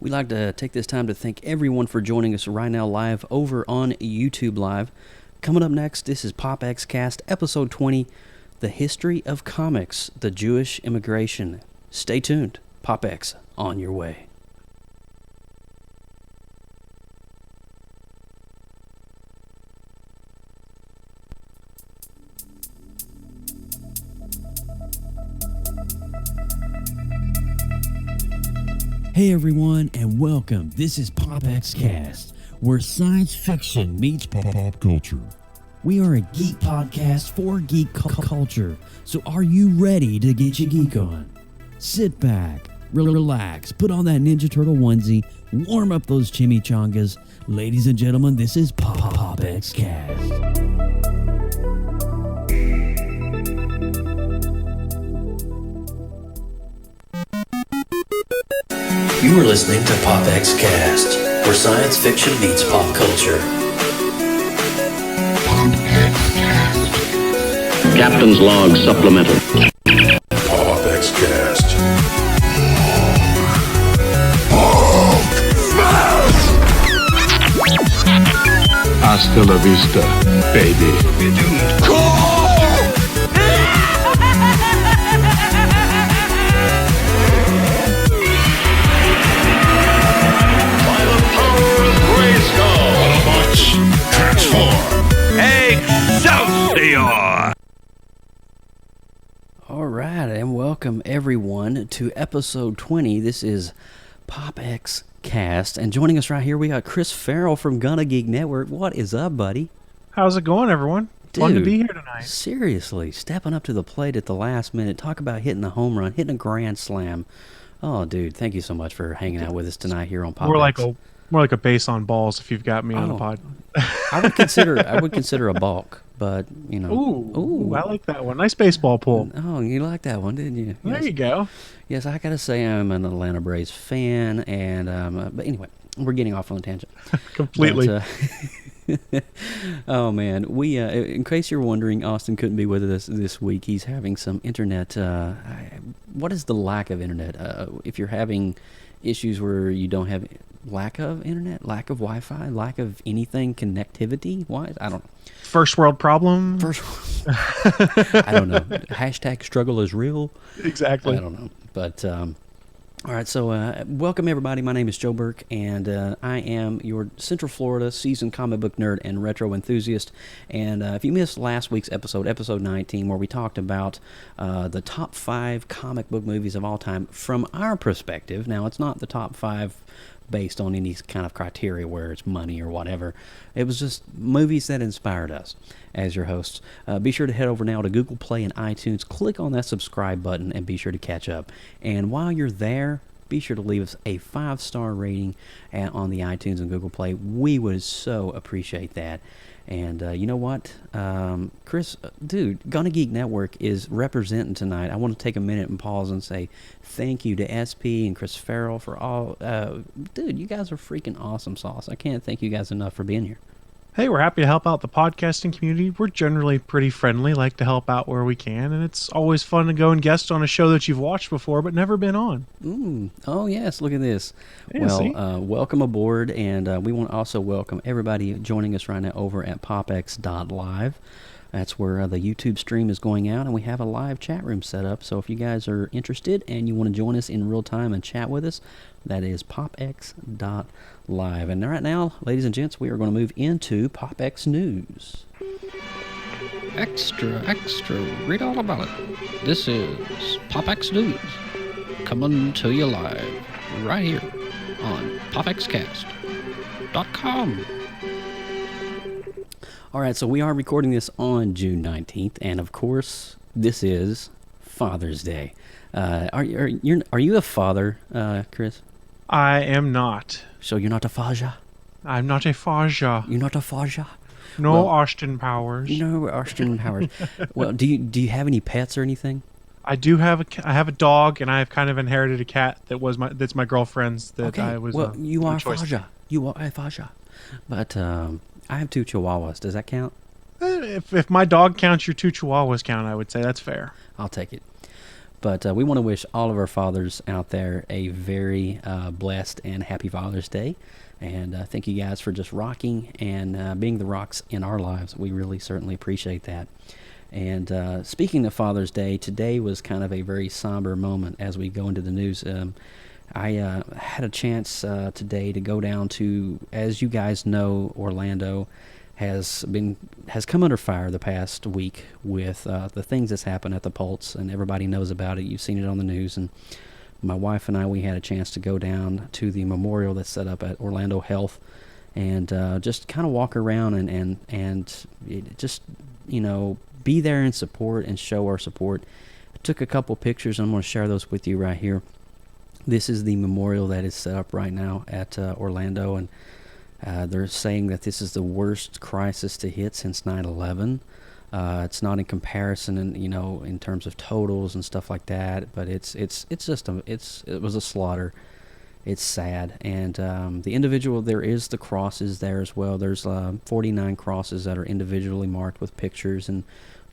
We'd like to take this time to thank everyone for joining us right now live over on YouTube Live. Coming up next, this is PopXcast, episode 20, The History of Comics, the Jewish Immigration. Stay tuned. PopX, on your way. Hey everyone, and welcome. This is PopXcast, where science fiction meets pop culture. We are a geek podcast for geek culture, so are you ready to get your geek on? Sit back, relax, put on that Ninja Turtle onesie, warm up those chimichangas. Ladies and gentlemen, this is PopXcast. You are listening to PopXcast, where science fiction meets pop culture. Captain's log supplemental. PopXcast. Hasta la vista, baby. All right, and welcome everyone to episode 20. This is PopXcast, and joining us right here, we got Chris Farrell from Gonna Geek Network. What is up, buddy? How's it going, everyone? Fun to be here tonight. Seriously, stepping up to the plate at the last minute. Talk about hitting the home run, hitting a grand slam. Oh, dude, thank you so much for hanging out with us tonight here on PopX. More like a base on balls if you've got me on the pod. I would consider a balk, but you know. Ooh, I like that one. Nice baseball pull. Oh, you like that one, didn't you? There you go. Yes, I gotta say I'm an Atlanta Braves fan, and but anyway, we're getting off on a tangent. Completely. But, oh man, we in case you're wondering, Austin couldn't be with us this week. He's having some internet. What is the lack of internet? If you're having issues where you don't have lack of internet, lack of Wi-Fi, lack of anything connectivity wise, I don't know. First world problem. I don't know. Hashtag struggle is real. Exactly. I don't know, but all right. So welcome everybody. My name is Joe Burke, and I am your Central Florida seasoned comic book nerd and retro enthusiast. And if you missed last week's episode 19, where we talked about the top 5 comic book movies of all time from our perspective. Now, it's not the top 5 based on any kind of criteria where it's money or whatever. It was just movies that inspired us as your hosts. Be sure to head over now to Google Play and iTunes. Click on that subscribe button and be sure to catch up. And while you're there, be sure to leave us a 5-star rating on the iTunes and Google Play. We would so appreciate that. And you know what? Chris, dude, Gonna Geek Network is representing tonight. I want to take a minute and pause and say thank you to SP and Chris Farrell for all... dude, you guys are freaking awesome sauce. I can't thank you guys enough for being here. Hey, we're happy to help out the podcasting community. We're generally pretty friendly, like to help out where we can, and it's always fun to go and guest on a show that you've watched before but never been on. Oh, yes, look at this. Yeah, well, welcome aboard, and we want to also welcome everybody joining us right now over at popx.live. That's where the YouTube stream is going out, and we have a live chat room set up. So if you guys are interested and you want to join us in real time and chat with us, that is popx.live. And right now, ladies and gents, we are going to move into PopX News. Extra, read all about it. This is PopX News, coming to you live right here on PopXcast.com. All right, so we are recording this on June 19th, and of course, this is Father's Day. Are you a father, Chris? I am not. So you're not a faja? I'm not a faja. You're not a faja? No Austin Powers. No Austin Powers. Well, do you have any pets or anything? I do have I have a dog, and I have kind of inherited a cat that's my girlfriend's. That Okay. I was. Well, you are a choice. faja. You are a faja. But I have 2 Chihuahuas. Does that count? If my dog counts, your 2 Chihuahuas count. I would say that's fair. I'll take it. But we want to wish all of our fathers out there a very blessed and happy Father's Day. And thank you guys for just rocking and being the rocks in our lives. We really certainly appreciate that. And speaking of Father's Day, today was kind of a very somber moment as we go into the news. I had a chance today to go down to, as you guys know, Orlando has come under fire the past week with the things that's happened at the Pulse, and everybody knows about it. You've seen it on the news, and my wife and I, we had a chance to go down to the memorial that's set up at Orlando Health, and just kind of walk around and just, you know, be there and support and show our support. I took a couple pictures, and I'm going to share those with you right here. This is the memorial that is set up right now at Orlando, and they're saying that this is the worst crisis to hit since 9/11. It's not in comparison, and you know, in terms of totals and stuff like that, but it was a slaughter. It's sad, and the individual, there is the crosses there as well. There's 49 crosses that are individually marked with pictures and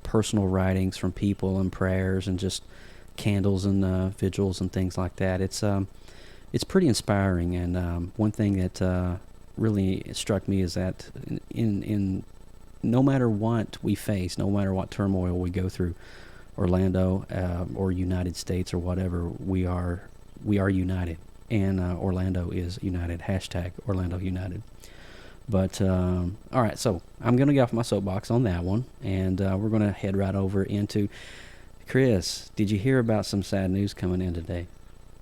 personal writings from people and prayers and just candles and vigils and things like that. It's pretty inspiring, and one thing that really struck me is that in no matter what we face, no matter what turmoil we go through, Orlando or United States or whatever, we are united, and Orlando is united. Hashtag Orlando United. But all right, so I'm going to get off my soapbox on that one, and we're going to head right over into Chris. Did you hear about some sad news coming in today?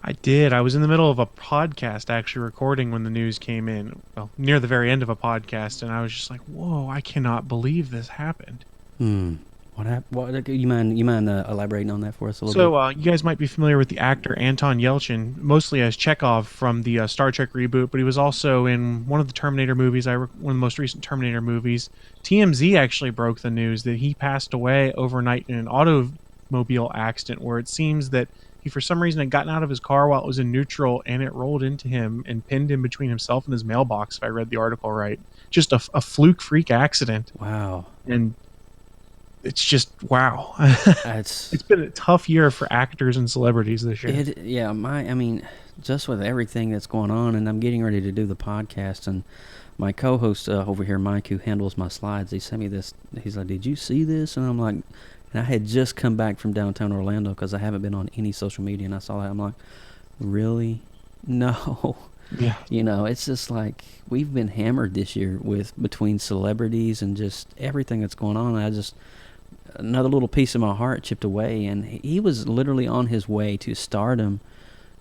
I did. I was in the middle of a podcast actually recording when the news came in. Well, near the very end of a podcast, and I was just like, "Whoa! I cannot believe this happened." What happened? What, you mind elaborating on that for us a little bit? So, you guys might be familiar with the actor Anton Yelchin, mostly as Chekhov from the Star Trek reboot, but he was also in one of the Terminator movies. One of the most recent Terminator movies. TMZ actually broke the news that he passed away overnight in an automobile accident, where it seems that he, for some reason, had gotten out of his car while it was in neutral, and it rolled into him and pinned him between himself and his mailbox, if I read the article right. Just a fluke freak accident. Wow. And it's just, wow. It's been a tough year for actors and celebrities this year. I mean, just with everything that's going on, and I'm getting ready to do the podcast, and my co-host over here, Mike, who handles my slides, he sent me this. He's like, "Did you see this?" And I'm like, and I had just come back from downtown Orlando because I haven't been on any social media, and I saw that. I'm like, really? No. Yeah. You know, it's just like we've been hammered this year with between celebrities and just everything that's going on. Another little piece of my heart chipped away, and he was literally on his way to stardom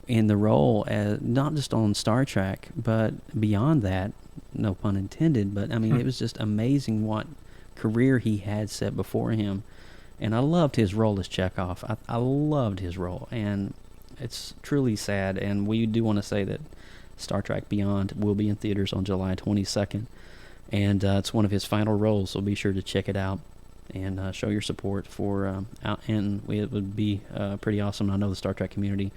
in the role, as not just on Star Trek, but beyond that, no pun intended, but I mean, it was just amazing what career he had set before him. And I loved his role as Chekhov. I loved his role, and it's truly sad. And we do want to say that Star Trek Beyond will be in theaters on July 22nd, and it's one of his final roles, so be sure to check it out and show your support for and it would be pretty awesome. I know the Star Trek community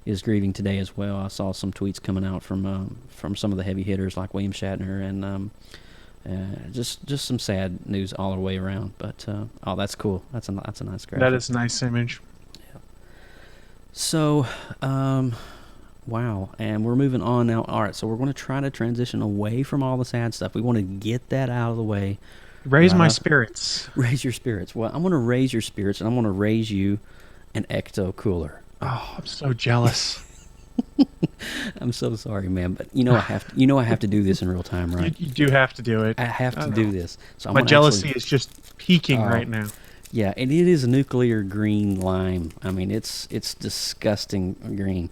is grieving today as well. I saw some tweets coming out from some of the heavy hitters like William Shatner, and just some sad news all the way around. But that's cool. That's a nice graphic. That is a nice image. Yeah. So, wow. And we're moving on now. All right, so we're going to try to transition away from all the sad stuff. We want to get that out of the way. Raise my spirits. Raise your spirits. Well, I'm going to raise your spirits, and I'm going to raise you an ecto cooler. Oh, I'm so jealous. I'm so sorry, man, but I have to do this in real time, right? You do have to do it. I have to do this. So my jealousy is just peaking right now. Yeah, and it is nuclear green lime. I mean, it's disgusting green.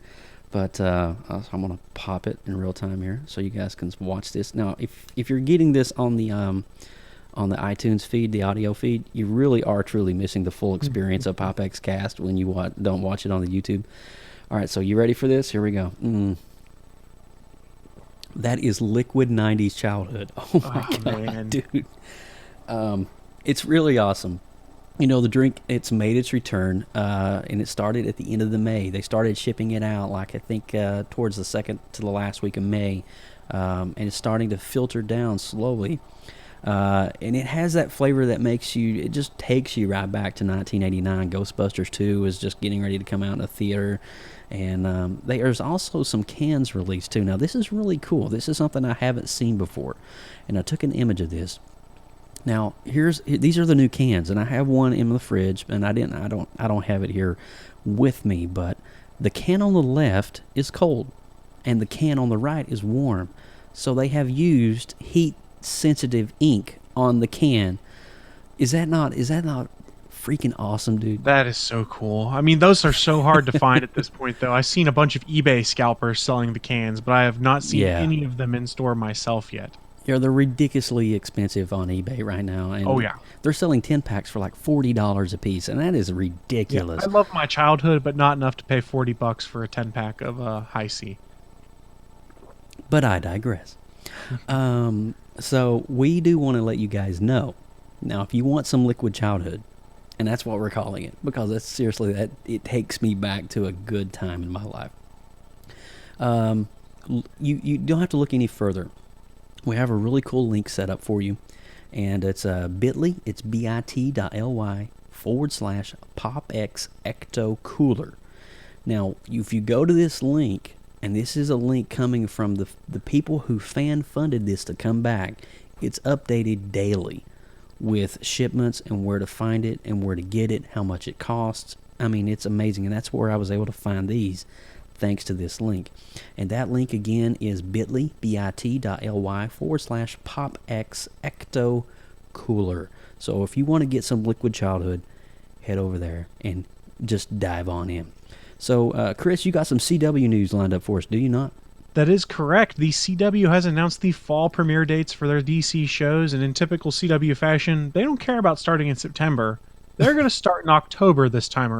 But I'm gonna pop it in real time here, so you guys can watch this. Now, if you're getting this on the iTunes feed, the audio feed, you really are truly missing the full experience of PopXcast when you don't watch it on the YouTube. All right, so you ready for this? Here we go. That is liquid 90s childhood. Oh my God, man. Dude. It's really awesome. The drink, it's made its return, and it started at the end of May. They started shipping it out, I think, towards the second to the last week of May, and it's starting to filter down slowly. And it has that flavor that it just takes you right back to 1989. Ghostbusters 2 is just getting ready to come out in a theater. And there's also some cans released too. Now this is really cool. This is something I haven't seen before, and I took an image of this. Now these are the new cans, and I have one in the fridge, and I don't have it here with me, but the can on the left is cold, and the can on the right is warm. So they have used heat sensitive ink on the can. Is that not freaking awesome, dude? That is so cool. I mean, those are so hard to find at this point, though. I've seen a bunch of eBay scalpers selling the cans, but I have not seen any of them in store myself yet. Yeah, they're ridiculously expensive on eBay right now. And oh, yeah. They're selling 10 packs for like $40 a piece, and that is ridiculous. Yeah, I love my childhood, but not enough to pay $40 for a 10-pack of High C. But I digress. So we do want to let you guys know. Now, if you want some liquid childhood, and that's what we're calling it, because that's seriously, that it takes me back to a good time in my life. You don't have to look any further. We have a really cool link set up for you, and it's bit.ly, it's bit.ly/PopX Ecto Cooler. Now, if you go to this link, and this is a link coming from the people who fan-funded this to come back, it's updated daily with shipments and where to find it and where to get it, how much it costs. I mean, it's amazing, and that's where I was able to find these, thanks to this link. And that link again is bit.ly, bit.ly/PopX Ecto Cooler. So if you want to get some liquid childhood, head over there and just dive on in. So, Chris, you got some CW news lined up for us, do you not? That is correct. The CW has announced the fall premiere dates for their DC shows, and in typical CW fashion, they don't care about starting in September. They're going to start in October this time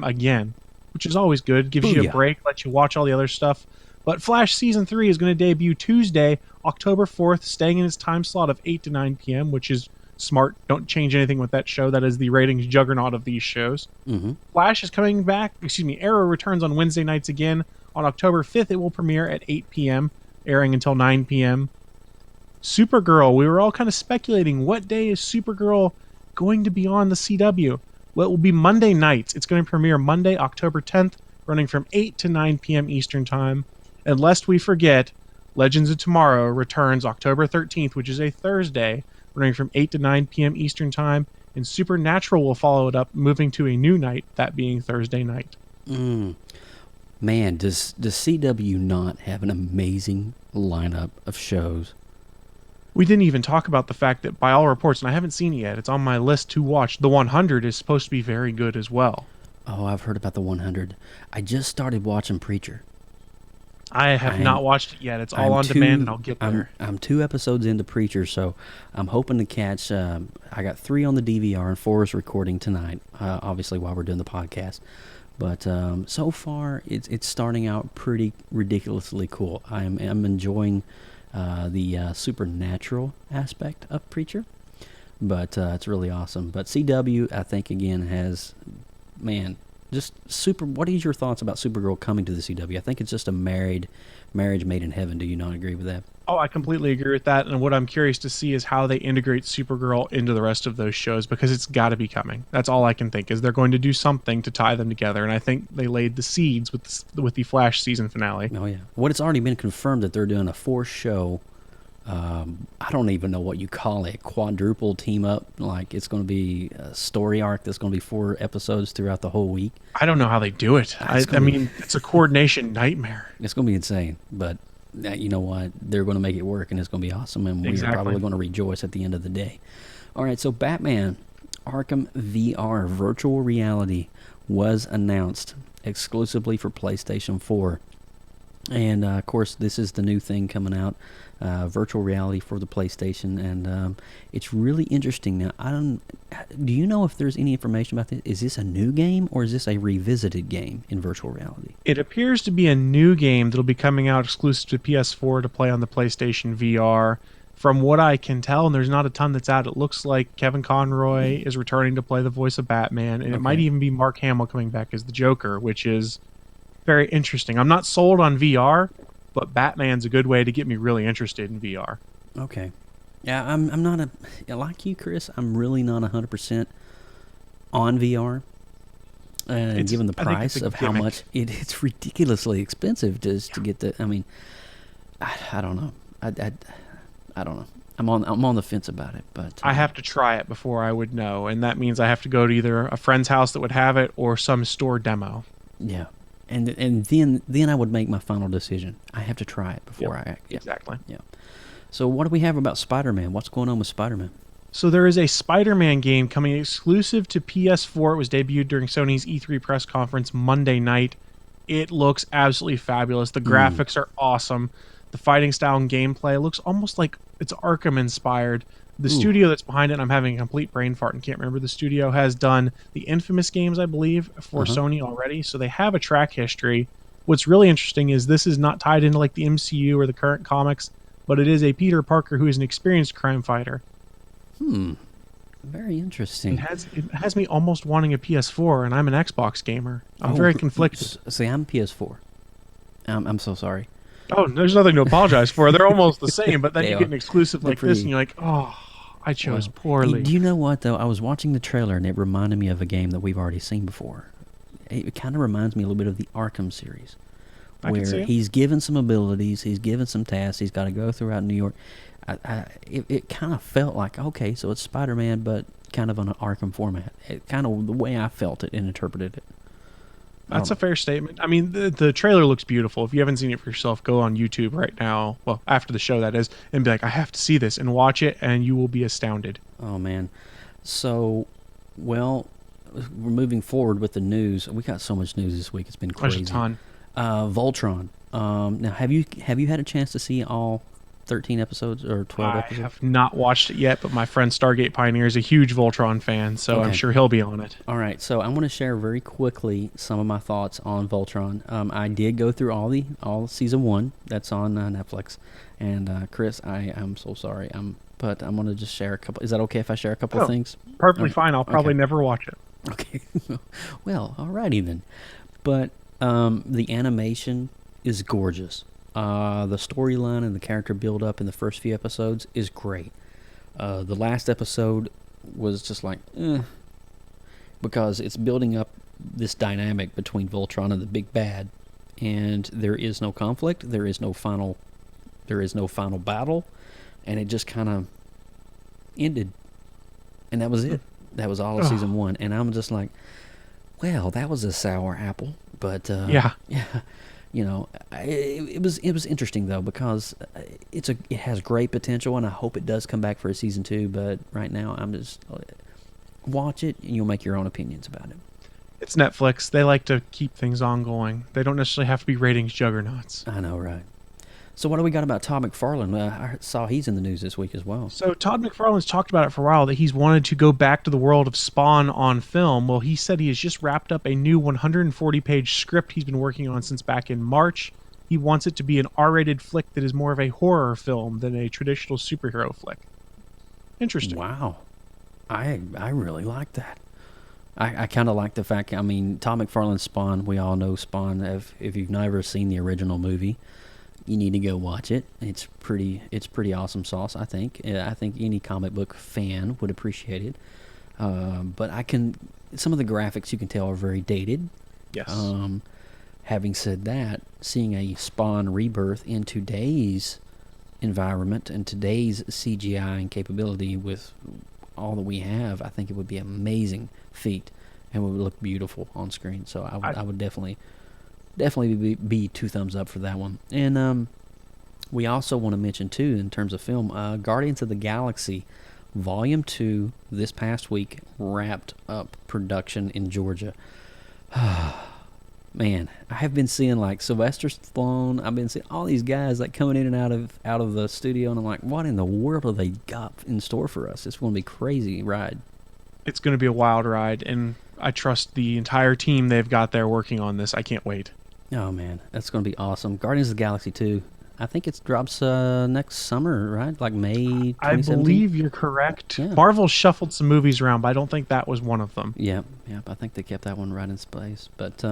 again, which is always good. Gives you a break, lets you watch all the other stuff. But Flash Season 3 is going to debut Tuesday, October 4th, staying in its time slot of 8 to 9 p.m., which is smart. Don't change anything with that show. That is the ratings juggernaut of these shows. Mm-hmm. Flash is coming back. Arrow returns on Wednesday nights again. On October 5th, it will premiere at 8 p.m., airing until 9 p.m. Supergirl. We were all kind of speculating, what day is Supergirl going to be on the CW? Well, it will be Monday nights. It's going to premiere Monday, October 10th, running from 8 to 9 p.m. Eastern Time. And lest we forget, Legends of Tomorrow returns October 13th, which is a Thursday, running from 8 to 9 p.m. Eastern Time. And Supernatural will follow it up, moving to a new night, that being Thursday night. Man, does CW not have an amazing lineup of shows? We didn't even talk about the fact that, by all reports, and I haven't seen it yet, it's on my list to watch, The 100 is supposed to be very good as well. Oh, I've heard about The 100. I just started watching Preacher. I have not watched it yet. It's all on demand, and I'll get there. I'm 2 episodes into Preacher, so I'm hoping to catch... I got 3 on the DVR, and 4 is recording tonight, obviously, while we're doing the podcast. But so far, it's starting out pretty ridiculously cool. I'm enjoying the supernatural aspect of Preacher, but it's really awesome. But CW, I think, again, has, man, just super... What is your thoughts about Supergirl coming to the CW? I think it's just a marriage made in heaven. Do you not agree with that? Oh, I completely agree with that. And what I'm curious to see is how they integrate Supergirl into the rest of those shows, because it's got to be coming. That's all I can think, is they're going to do something to tie them together. And I think they laid the seeds with the Flash season finale. Oh, yeah. Well, it's already been confirmed that they're doing a 4-show, I don't even know what you call it, quadruple team up. Like, it's going to be a story arc that's going to be 4 episodes throughout the whole week. I don't know how they do it. I mean, it's a coordination nightmare. It's going to be insane, but you know what? They're going to make it work, and it's going to be awesome, and we're probably going to rejoice at the end of the day. All right, so Batman Arkham VR virtual reality was announced exclusively for PlayStation 4. And, of course, this is the new thing coming out, virtual reality for the PlayStation, and it's really interesting. Now, do you know if there's any information about this? Is this a new game, or is this a revisited game in virtual reality? It appears to be a new game that'll be coming out exclusive to PS4 to play on the PlayStation VR. From what I can tell, and there's not a ton that's out, it looks like Kevin Conroy is returning to play the voice of Batman, and it might even be Mark Hamill coming back as the Joker, which is very interesting. I'm not sold on VR, but Batman's a good way to get me really interested in VR. Okay. Yeah, I'm not like you, Chris. I'm really not 100% on VR. And given the price of how much it's ridiculously expensive just to get the. I mean, I don't know. I don't know. I'm on the fence about it, but I have to try it before I would know, and that means I have to go to either a friend's house that would have it or some store demo. Yeah, and then I would make my final decision. I have to try it before I act. Yeah. Exactly. Yeah. So what do we have about Spider-Man? What's going on with Spider-Man? So there is a Spider-Man game coming exclusive to PS4. It was debuted during Sony's E3 press conference Monday night. It looks absolutely fabulous. The graphics are awesome. The fighting style and gameplay looks almost like it's Arkham inspired. The studio that's behind it, I'm having a complete brain fart and can't remember the studio, has done the Infamous games, I believe, for Sony already. So they have a track history. What's really interesting is this is not tied into like the MCU or the current comics, but it is a Peter Parker who is an experienced crime fighter. Very interesting. It has me almost wanting a PS4, and I'm an Xbox gamer. I'm very conflicted. See, I'm PS4. I'm so sorry. Oh, there's nothing to apologize for. They're almost the same, but then They you are. get an exclusive like They're this, and you're like, oh, I chose Well, poorly. Do you know what, though? I was watching the trailer, and it reminded me of a game that we've already seen before. It kind of reminds me a little bit of the Arkham series, I can see where it. he's given some abilities, he's given some tasks, he's got to go throughout New York. It kind of felt like, okay, so it's Spider-Man, but kind of on an Arkham format. It kind of the way I felt it and interpreted it. That's a fair statement. I mean, the trailer looks beautiful. If you haven't seen it for yourself, go on YouTube right now. Well, after the show, that is, and be like, I have to see this, and watch it, and you will be astounded. Oh, man. So, well, we're moving forward with the news. We got so much news this week. It's been crazy. There's a ton. Voltron. Now, have you had a chance to see all 13 episodes or 12 I episodes? have not watched it yet, but my friend Stargate Pioneer is a huge Voltron fan, so I'm Okay. sure he'll be on it. All right, so I'm going to share very quickly some of my thoughts on Voltron. I did go through all season 1. That's on Netflix. And Chris, I am so sorry. But I'm going to just share a couple. Is that okay if I share a couple of things? Perfectly fine. I'll probably never watch it. Okay. Well, alrighty then. But the animation is gorgeous. The storyline and the character build-up in the first few episodes is great. The last episode was just like, because it's building up this dynamic between Voltron and the big bad, and there is no conflict, there is no final battle, and it just kind of ended, and that was it. That was all of season 1, and I'm just like, well, that was a sour apple, but Yeah. you know, it was interesting though, because it has great potential, and I hope it does come back for a season 2. But right now, I'm just watch it, and you'll make your own opinions about it. It's Netflix. They like to keep things ongoing. They don't necessarily have to be ratings juggernauts. I know, right? So what do we got about Todd McFarlane? I saw he's in the news this week as well. So Todd McFarlane's talked about it for a while, that he's wanted to go back to the world of Spawn on film. Well, he said he has just wrapped up a new 140-page script he's been working on since back in March. He wants it to be an R-rated flick that is more of a horror film than a traditional superhero flick. Interesting. Wow, I really like that. I kind of like the fact. I mean, Todd McFarlane's Spawn. We all know Spawn. If you've never seen the original movie, you need to go watch it. It's pretty awesome sauce, I think. I think any comic book fan would appreciate it. But some of the graphics you can tell are very dated. Yes. Having said that, seeing a Spawn rebirth in today's environment and today's CGI and capability with all that we have, I think it would be an amazing feat and would look beautiful on screen. So I would definitely be 2 thumbs up for that one. And we also want to mention too, in terms of film, Guardians of the Galaxy Volume 2 this past week wrapped up production in Georgia. Man, I have been seeing like Sylvester Stallone. I've been seeing all these guys like coming in and out of the studio, and I'm like, what in the world have they got in store for us? It's going to be a crazy ride. It's going to be a wild ride, and I trust the entire team they've got there working on this. I can't wait. Oh man, that's going to be awesome. Guardians of the Galaxy 2. I think it drops next summer, right? Like May 2017? I believe you're correct. Yeah. Marvel shuffled some movies around, but I don't think that was one of them. Yep. I think they kept that one right in space. But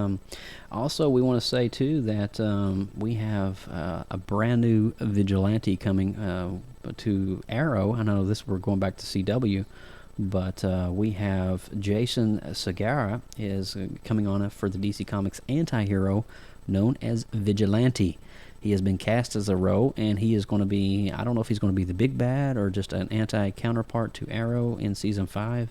also, we want to say too that we have a brand new vigilante coming to Arrow. I know we're going back to CW, but we have Jason Segura is coming on for the DC Comics anti-hero known as Vigilante. He has been cast as a role, and he is going to be, I don't know if he's going to be the big bad or just an anti-counterpart to Arrow in Season 5.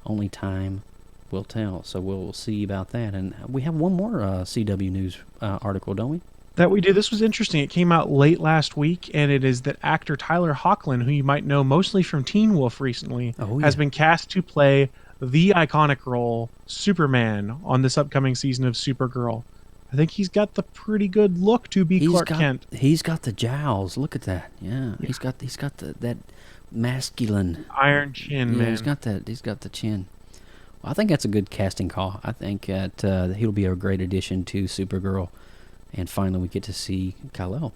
Only time will tell, so we'll see about that. And we have one more CW News article, don't we? That we do. This was interesting. It came out late last week, and it is that actor Tyler Hoechlin, who you might know mostly from Teen Wolf recently, has been cast to play the iconic role, Superman, on this upcoming season of Supergirl. I think he's got the pretty good look to be Clark Kent. He's got the jowls. Look at that. Yeah. He's got that masculine iron chin, man. He's got the chin. Well, I think that's a good casting call. I think that he'll be a great addition to Supergirl, and finally we get to see Kal-El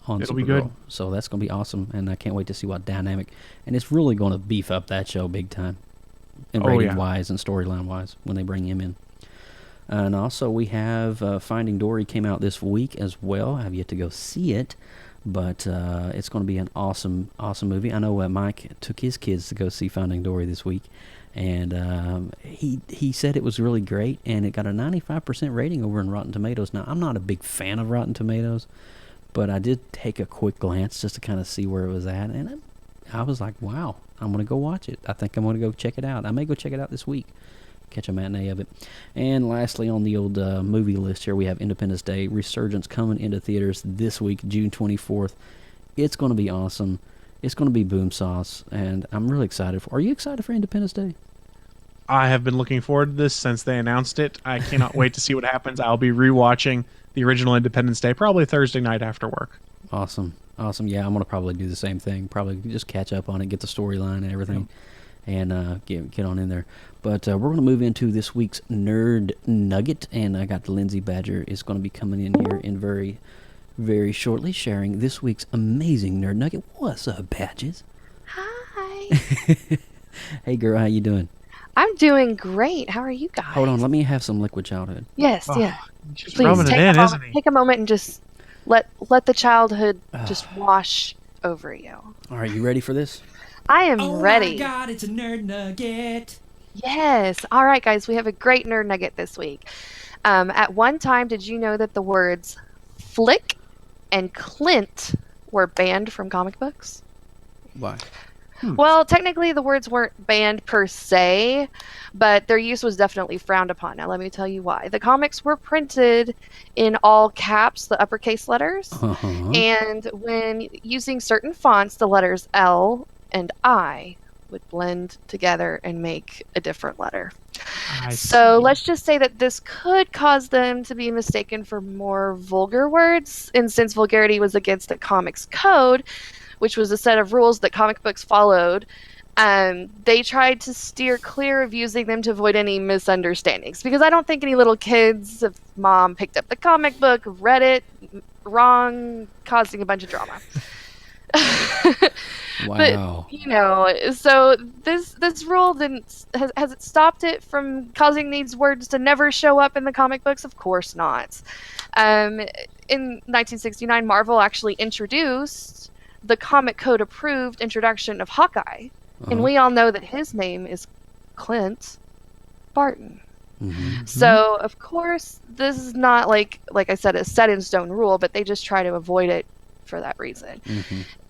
on It'll Supergirl. Be good. So that's going to be awesome, and I can't wait to see what dynamic. And it's really going to beef up that show big time, and rating-wise and storyline-wise when they bring him in. And also we have Finding Dory came out this week as well. I have yet to go see it, but it's going to be an awesome movie. I know Mike took his kids to go see Finding Dory this week, and he said it was really great, and it got a 95% rating over in Rotten Tomatoes. Now, I'm not a big fan of Rotten Tomatoes, but I did take a quick glance just to kind of see where it was at, and I was like, wow, I'm going to go watch it. I think I'm going to go check it out. I may go check it out this week. Catch a matinee of it. And lastly, on the old movie list here, we have Independence Day Resurgence coming into theaters this week, June 24th. It's going to be awesome. It's going to be boom sauce, and I'm really excited. Are you excited for Independence Day? I have been looking forward to this since they announced it. I cannot wait to see what happens. I'll be rewatching the original Independence Day probably Thursday night after work. Awesome. Yeah, I'm going to probably do the same thing. Probably just catch up on it, get the storyline and everything. And get on in there. But we're going to move into this week's Nerd Nugget, and I got Lindsay Badger is going to be coming in here in very, very shortly, sharing this week's amazing Nerd Nugget. What's up, Badges? Hi. Hey, girl, how you doing? I'm doing great. How are you guys? Hold on, let me have some liquid childhood. Yes, yeah. Just Please rubbing it in, isn't he? take a moment and just let the childhood just wash over you. All right, you ready for this? I am ready. Oh my God, it's a Nerd Nugget. Yes. All right, guys, we have a great nerd nugget this week. At one time, did you know that the words flick and Clint were banned from comic books? Why? Well, technically the words weren't banned per se, but their use was definitely frowned upon. Now, let me tell you why. The comics were printed in all caps, the uppercase letters, and when using certain fonts, the letters L and I would blend together and make a different letter. So let's just say that this could cause them to be mistaken for more vulgar words, and since vulgarity was against the comics code, which was a set of rules that comic books followed, they tried to steer clear of using them to avoid any misunderstandings. Because I don't think any little kids, if mom picked up the comic book, read it wrong, causing a bunch of drama. Wow. But, so this rule has it stopped it from causing these words to never show up in the comic books? Of course not. In 1969, Marvel actually introduced the comic code approved introduction of Hawkeye, and we all know that his name is Clint Barton. So of course this is not like I said, a set in stone rule, but they just try to avoid it for that reason.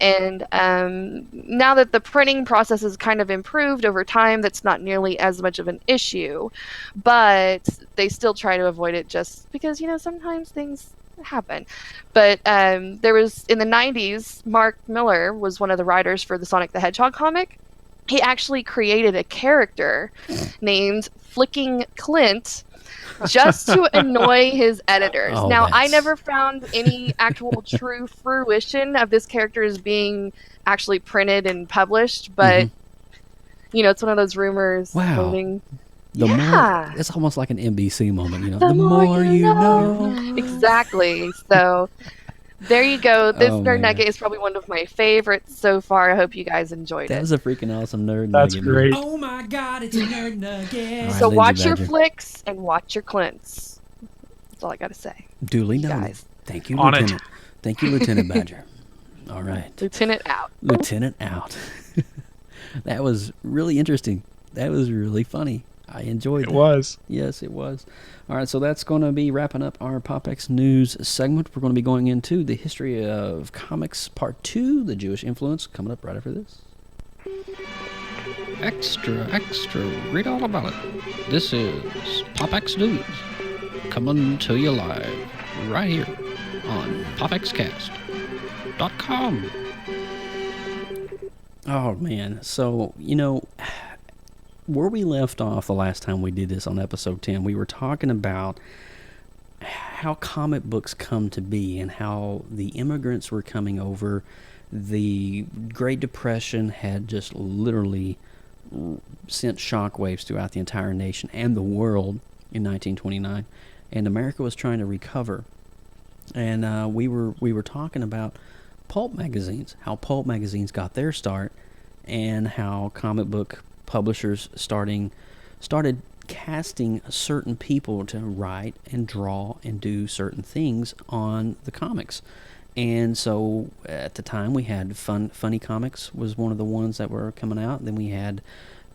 And now that the printing process has kind of improved over time, that's not nearly as much of an issue, but they still try to avoid it just because sometimes things happen. But there was, in the 90s, Mark Miller was one of the writers for the Sonic the Hedgehog comic. He actually created a character named Flicking Clint just to annoy his editors. I never found any actual true fruition of this character as being actually printed and published, but it's one of those rumors floating. More, it's almost like an NBC moment, the more you know. Exactly. So there you go. This Nerd Nugget is probably one of my favorites so far. I hope you guys enjoyed it. That was a freaking awesome Nerd Nugget. That's great. Oh my God, it's a Nerd Nugget. Right, so Lindsay watch your Badger. flicks and watch your Clints. That's all I got to say. Duly noted. Guys. Thank you, On it. Lieutenant. Thank you, Lieutenant Badger. All right. Lieutenant out. Lieutenant out. That was really interesting. That was really funny. I enjoyed that. It was. Yes, it was. All right, so that's going to be wrapping up our PopX News segment. We're going to be going into the history of comics part 2, the Jewish influence, coming up right after this. Extra, extra, read all about it. This is PopX News, coming to you live right here on PopXcast.com. Oh, man. So, where we left off the last time we did this on episode 10, we were talking about how comic books come to be and how the immigrants were coming over. The Great Depression had just literally sent shockwaves throughout the entire nation and the world in 1929, and America was trying to recover. And we were talking about pulp magazines, how pulp magazines got their start, and how comic book publishers started casting certain people to write and draw and do certain things on the comics. And so at the time we had Funny Comics was one of the ones that were coming out. Then we had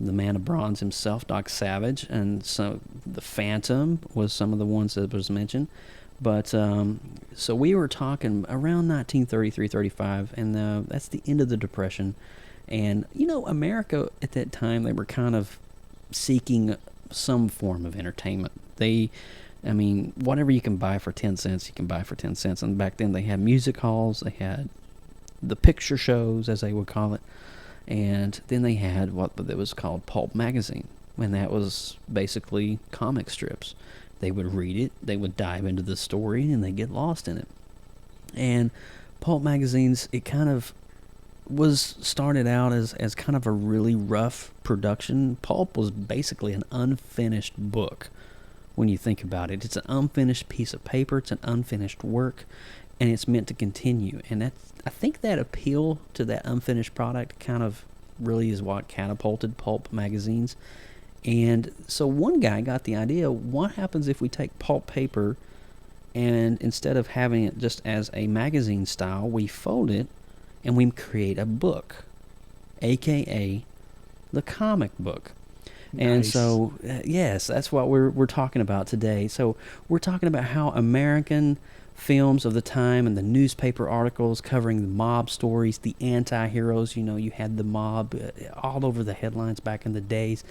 the Man of Bronze himself, Doc Savage, and so the Phantom was some of the ones that was mentioned. But so we were talking around 1933-35, and that's the end of the Depression. And, America at that time, they were kind of seeking some form of entertainment. Whatever you can buy for 10 cents, you can buy for 10 cents. And back then they had music halls, they had the picture shows, as they would call it. And then they had what was called pulp magazine, and that was basically comic strips. They would read it, they would dive into the story, and they get lost in it. And pulp magazines, it kind of was started out as kind of a really rough production. Pulp was basically an unfinished book when you think about it. It's an unfinished piece of paper, it's an unfinished work, and it's meant to continue. And I think that appeal to that unfinished product kind of really is what catapulted pulp magazines. And so one guy got the idea, what happens if we take pulp paper and instead of having it just as a magazine style, we fold it and we create a book, aka the comic book. Nice. And so, yes, that's what we're talking about today. So we're talking about how American films of the time and the newspaper articles covering the mob stories, the anti-heroes, you had the mob all over the headlines back in the days.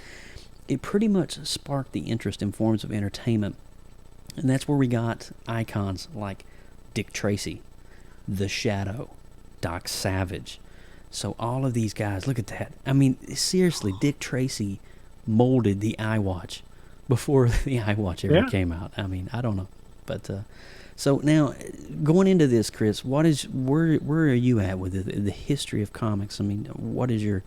It pretty much sparked the interest in forms of entertainment. And that's where we got icons like Dick Tracy, The Shadow, Doc Savage. So all of these guys, look at that. Seriously, Dick Tracy molded the iWatch before the iWatch ever came out. I don't know. But so now going into this, Chris, where are you at with the history of comics? What is your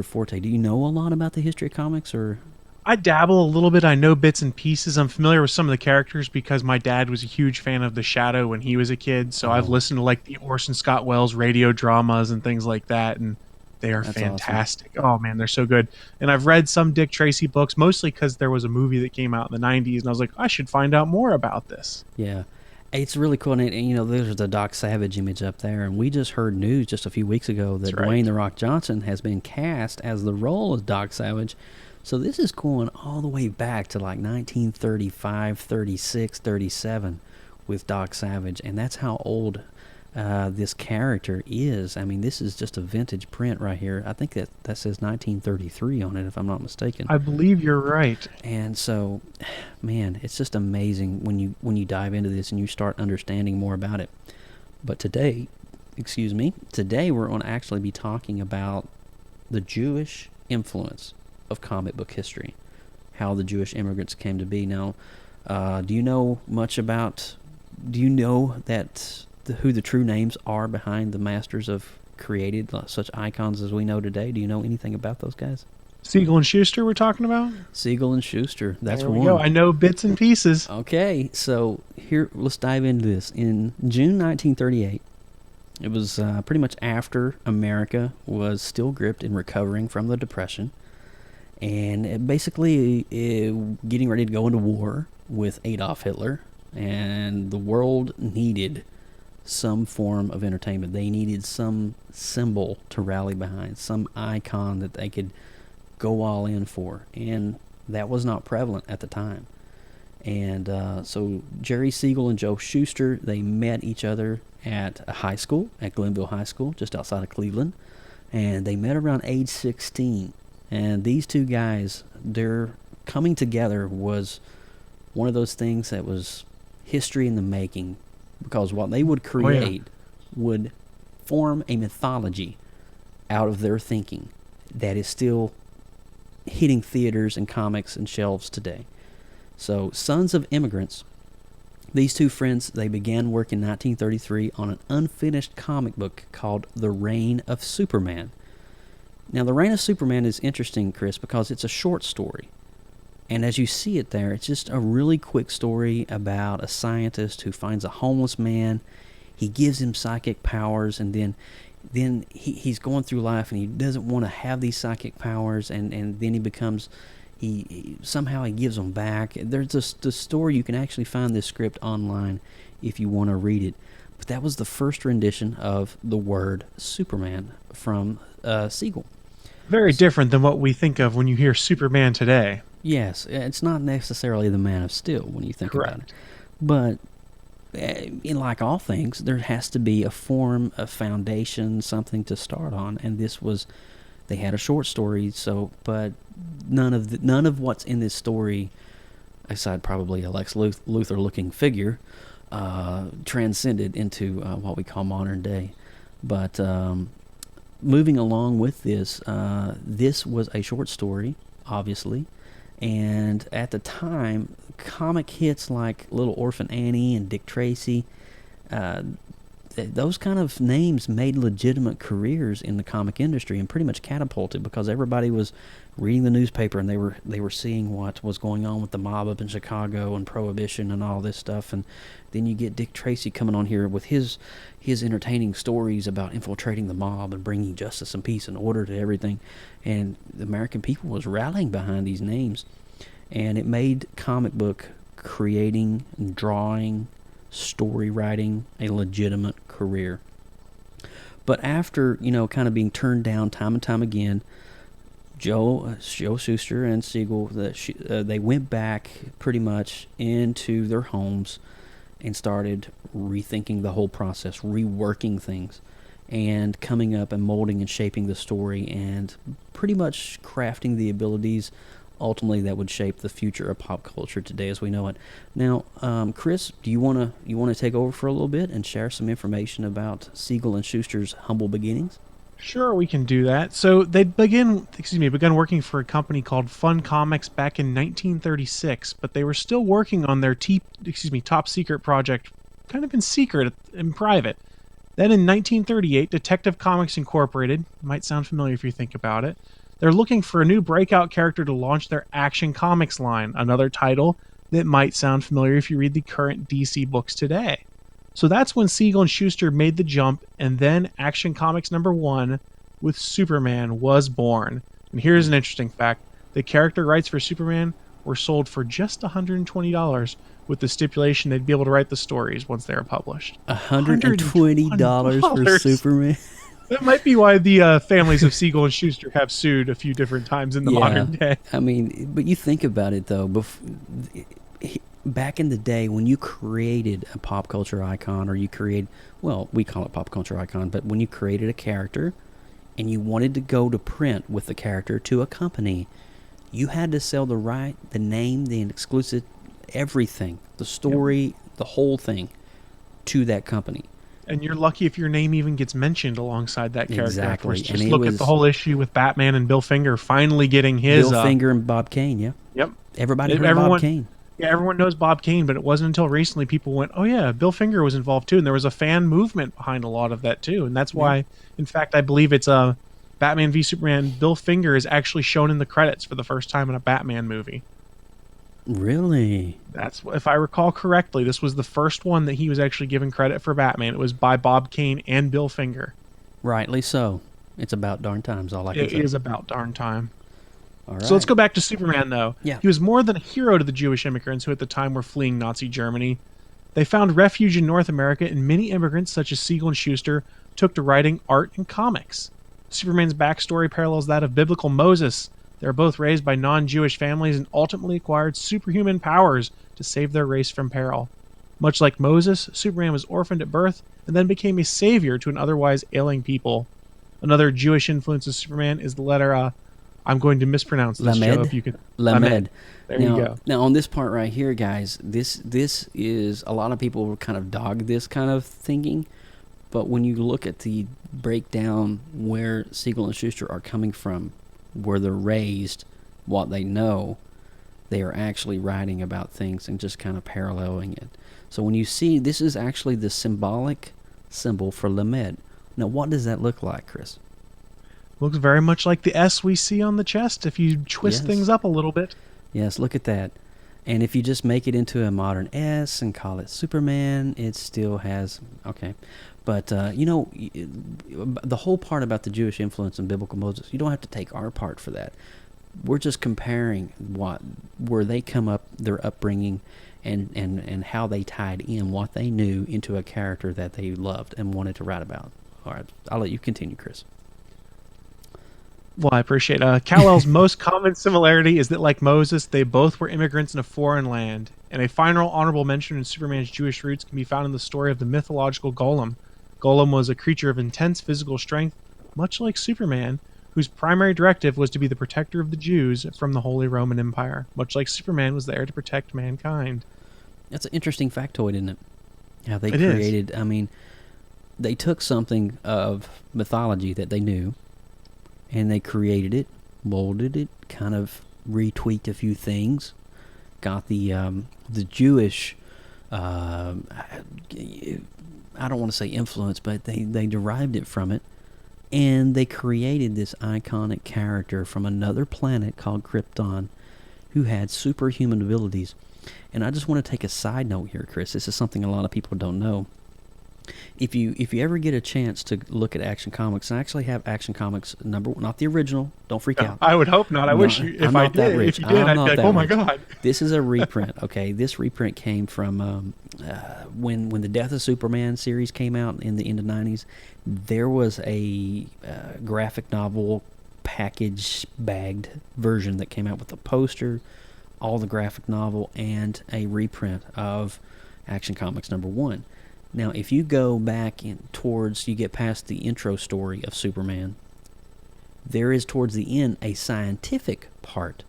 forte? Do you know a lot about the history of comics, or? I dabble a little bit. I know bits and pieces. I'm familiar with some of the characters because my dad was a huge fan of The Shadow when he was a kid. So I've listened to the Orson Scott Wells radio dramas and things like that, and they are fantastic. Awesome. Oh man, they're so good. And I've read some Dick Tracy books, mostly because there was a movie that came out in the 90s, and I was like, I should find out more about this. Yeah. It's really cool, and there's the Doc Savage image up there, and we just heard news just a few weeks ago that Dwayne "The Rock" Johnson has been cast as the role of Doc Savage. So this is going all the way back to 1935, 36, 37 with Doc Savage, and that's how old this character is. This is just a vintage print right here. I think that says 1933 on it, if I'm not mistaken. I believe you're right. And so, man, it's just amazing when you dive into this and you start understanding more about it. But today we're going to actually be talking about the Jewish influence of comic book history, how the Jewish immigrants came to be. Now, do you know that who the true names are behind the masters of created such icons as we know today? Do you know anything about those guys? Siegel and Shuster we're talking about? Siegel and Shuster, that's there one. We go. I know bits and pieces. Okay, so here, let's dive into this. In June 1938, it was pretty much after America was still gripped and recovering from the Depression, and basically getting ready to go into war with Adolf Hitler, and the world needed some form of entertainment. They needed some symbol to rally behind, some icon that they could go all in for, and that was not prevalent at the time. And so Jerry Siegel and Joe Shuster, they met each other at a high school, at Glenville High School, just outside of Cleveland, and they met around age 16. And these two guys, their coming together was one of those things that was history in the making, because what they would create would form a mythology out of their thinking that is still hitting theaters and comics and shelves today. So, Sons of Immigrants, these two friends, they began work in 1933 on an unfinished comic book called The Reign of Superman. Now, The Reign of Superman is interesting, Chris, because it's a short story. And as you see it there, it's just a really quick story about a scientist who finds a homeless man. He gives him psychic powers, and then he's going through life, and he doesn't want to have these psychic powers, and then he becomes... He somehow gives them back. There's the story. You can actually find this script online if you want to read it. But that was the first rendition of the word Superman from Siegel. Very different than what we think of when you hear Superman today. Yes, it's not necessarily the Man of Steel when you think about it. But in like all things, there has to be a form, a foundation, something to start on. And this was... They had a short story, but none of what's in this story, aside probably a Lex Luthor-looking figure, transcended into what we call modern day. But moving along with this, this was a short story, obviously, and at the time, comic hits like Little Orphan Annie and Dick Tracy, those kind of names made legitimate careers in the comic industry and pretty much catapulted, because everybody was reading the newspaper and they were seeing what was going on with the mob up in Chicago and Prohibition and all this stuff. And then you get Dick Tracy coming on here with his entertaining stories about infiltrating the mob and bringing justice and peace and order to everything. And the American people was rallying behind these names, and it made comic book creating and drawing, story writing a legitimate career. But after, kind of being turned down time and time again, Joe Shuster and Siegel, they went back pretty much into their homes and started rethinking the whole process, reworking things, and coming up and molding and shaping the story, and pretty much crafting the abilities ultimately that would shape the future of pop culture today as we know it. Now, Chris, do you want to take over for a little bit and share some information about Siegel and Shuster's humble beginnings? Sure, we can do that. So they began working for a company called Fun Comics back in 1936, but they were still working on their top secret project, kind of in secret, in private. Then in 1938, Detective Comics Incorporated, might sound familiar if you think about it, they're looking for a new breakout character to launch their Action Comics line, another title that might sound familiar if you read the current DC books today. So that's when Siegel and Shuster made the jump, and then Action Comics #1 with Superman was born. And here's an interesting fact. The character rights for Superman were sold for just $120, with the stipulation they'd be able to write the stories once they were published. $120 for Superman? That might be why the families of Siegel and Shuster have sued a few different times in the modern day. I mean, but you think about it, though. Back in the day, when you created a pop culture icon, or you created, well, we call it pop culture icon, but when you created a character and you wanted to go to print with the character to a company, you had to sell the name, the exclusive, everything, the story, the whole thing to that company. And you're lucky if your name even gets mentioned alongside that character. Exactly. Just look at the whole issue with Batman and Bill Finger finally getting his... Bill Finger and Bob Kane, yeah. Yep. Everybody heard Bob Kane. Yeah, everyone knows Bob Kane, but it wasn't until recently people went, oh yeah, Bill Finger was involved too, and there was a fan movement behind a lot of that too. And that's why, in fact, I believe it's Batman v Superman. Bill Finger is actually shown in the credits for the first time in a Batman movie. Really? That's, if I recall correctly, this was the first one that he was actually given credit for Batman. It was by Bob Kane and Bill Finger. Rightly so. It's about darn times, all I can say. It is about darn time. All right. So let's go back to Superman, though. Yeah. He was more than a hero to the Jewish immigrants who at the time were fleeing Nazi Germany. They found refuge in North America, and many immigrants, such as Siegel and Shuster, took to writing art and comics. Superman's backstory parallels that of biblical Moses. They were both raised by non-Jewish families and ultimately acquired superhuman powers to save their race from peril. Much like Moses, Superman was orphaned at birth and then became a savior to an otherwise ailing people. Another Jewish influence of Superman is the letter, I'm going to mispronounce this, Lamed? Joe, if you can. Lamed. There now, you go. Now, on this part right here, guys, this is, a lot of people will kind of dog this kind of thinking, but when you look at the breakdown where Siegel and Shuster are coming from, where they're raised, what they know, they are actually writing about things and just kind of paralleling it. So when you see, this is actually the symbolic symbol for Lamed. Now, what does that look like, Chris? Looks very much like the S we see on the chest if you twist things up a little bit. Yes, look at that. And if you just make it into a modern S and call it Superman, it still has, okay. But, the whole part about the Jewish influence in biblical Moses, you don't have to take our part for that. We're just comparing where they come up, their upbringing, and how they tied in what they knew into a character that they loved and wanted to write about. All right, I'll let you continue, Chris. Well, I appreciate it. Kal-El's most common similarity is that, like Moses, they both were immigrants in a foreign land. And a final honorable mention in Superman's Jewish roots can be found in the story of the mythological Golem. Golem was a creature of intense physical strength, much like Superman, whose primary directive was to be the protector of the Jews from the Holy Roman Empire, much like Superman was there to protect mankind. That's an interesting factoid, isn't it? How they created, I mean, they took something of mythology that they knew, and they created it, molded it, kind of retweaked a few things, got the Jewish, I don't want to say influence, but they derived it from it, and they created this iconic character from another planet called Krypton, who had superhuman abilities. And I just want to take a side note here, Chris. This is something a lot of people don't know. If you ever get a chance to look at Action Comics, I actually have Action Comics number one, not the original. Don't freak out. I would hope not. I wish you, if I did, if you did, I'd be like, oh my god. This is a reprint. Okay, this reprint came from when the Death of Superman series came out in the end of the 90s. There was a graphic novel package bagged version that came out with a poster, all the graphic novel, and a reprint of Action Comics number one. Now, if you go back you get past the intro story of Superman, there is towards the end a scientific part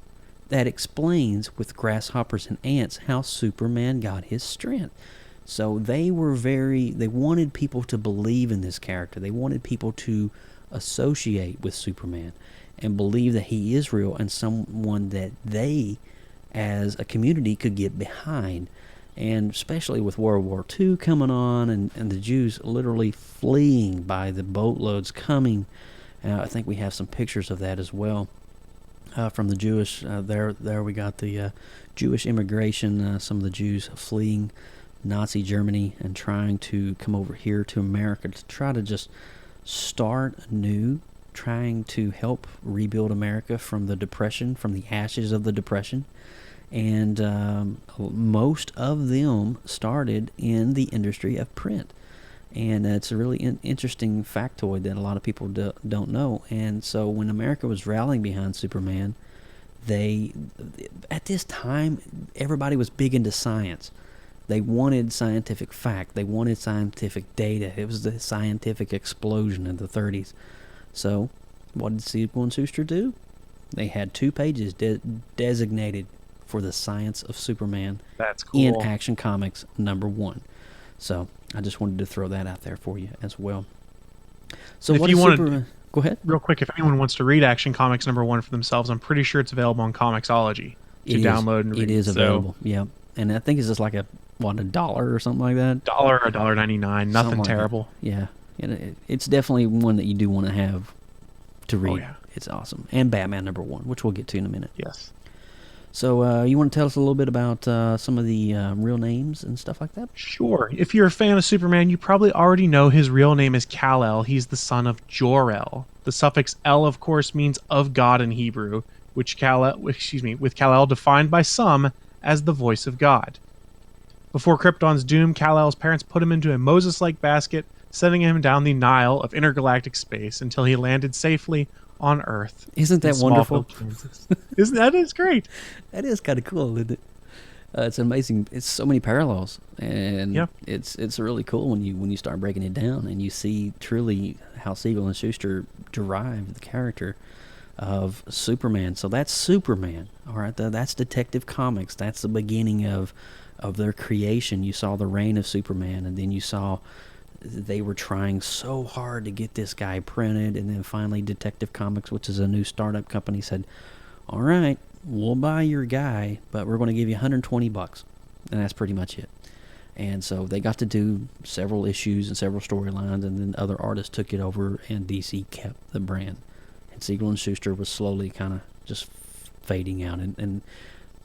that explains with grasshoppers and ants how Superman got his strength. So they wanted people to believe in this character. They wanted people to associate with Superman and believe that he is real and someone that they, as a community, could get behind. And especially with World War II coming on and the Jews literally fleeing by the boatloads coming. I think we have some pictures of that as well from the Jewish. There we got the Jewish immigration, some of the Jews fleeing Nazi Germany and trying to come over here to America to try to just start anew, trying to help rebuild America from the Depression, from the ashes of the Depression. And most of them started in the industry of print. And it's a really interesting factoid that a lot of people don't know. And so when America was rallying behind Superman, at this time, everybody was big into science. They wanted scientific fact. They wanted scientific data. It was the scientific explosion in the 30s. So what did Siegel and Shuster do? They had 2 pages designated for the science of Superman. That's cool. In Action Comics number 1. So I just wanted to throw that out there for you as well. So if you want to go ahead real quick, if anyone wants to read Action Comics number 1 for themselves, I'm pretty sure it's available on Comixology to download and read. It is available. Yeah, and I think it's just like $1 or something like that. $1 or $1.99, nothing like terrible. That. Yeah, and it's definitely one that you do want to have to read. Oh, yeah. It's awesome. And Batman number 1, which we'll get to in a minute. Yes. So you want to tell us a little bit about some of the real names and stuff like that? Sure. If you're a fan of Superman, you probably already know his real name is Kal-El. He's the son of Jor-El. The suffix El, of course, means of God in Hebrew, with Kal-El defined by some as the voice of God. Before Krypton's doom, Kal-El's parents put him into a Moses-like basket, sending him down the Nile of intergalactic space until he landed safely on Earth. Isn't that in wonderful? Smallville, Kansas. Isn't that is great? That is kind of cool, isn't it? It's amazing. It's so many parallels, and Yeah. it's really cool when you start breaking it down and you see truly how Siegel and Shuster derived the character of Superman. So that's Superman, all right. That's Detective Comics. That's the beginning of their creation. You saw the reign of Superman, and then you saw they were trying so hard to get this guy printed, and then finally Detective Comics, which is a new startup company, said, all right, we'll buy your guy, but we're going to give you $120, and that's pretty much it. And so they got to do several issues and several storylines, and then other artists took it over, and DC kept the brand. And Siegel and Shuster was slowly kind of just fading out, and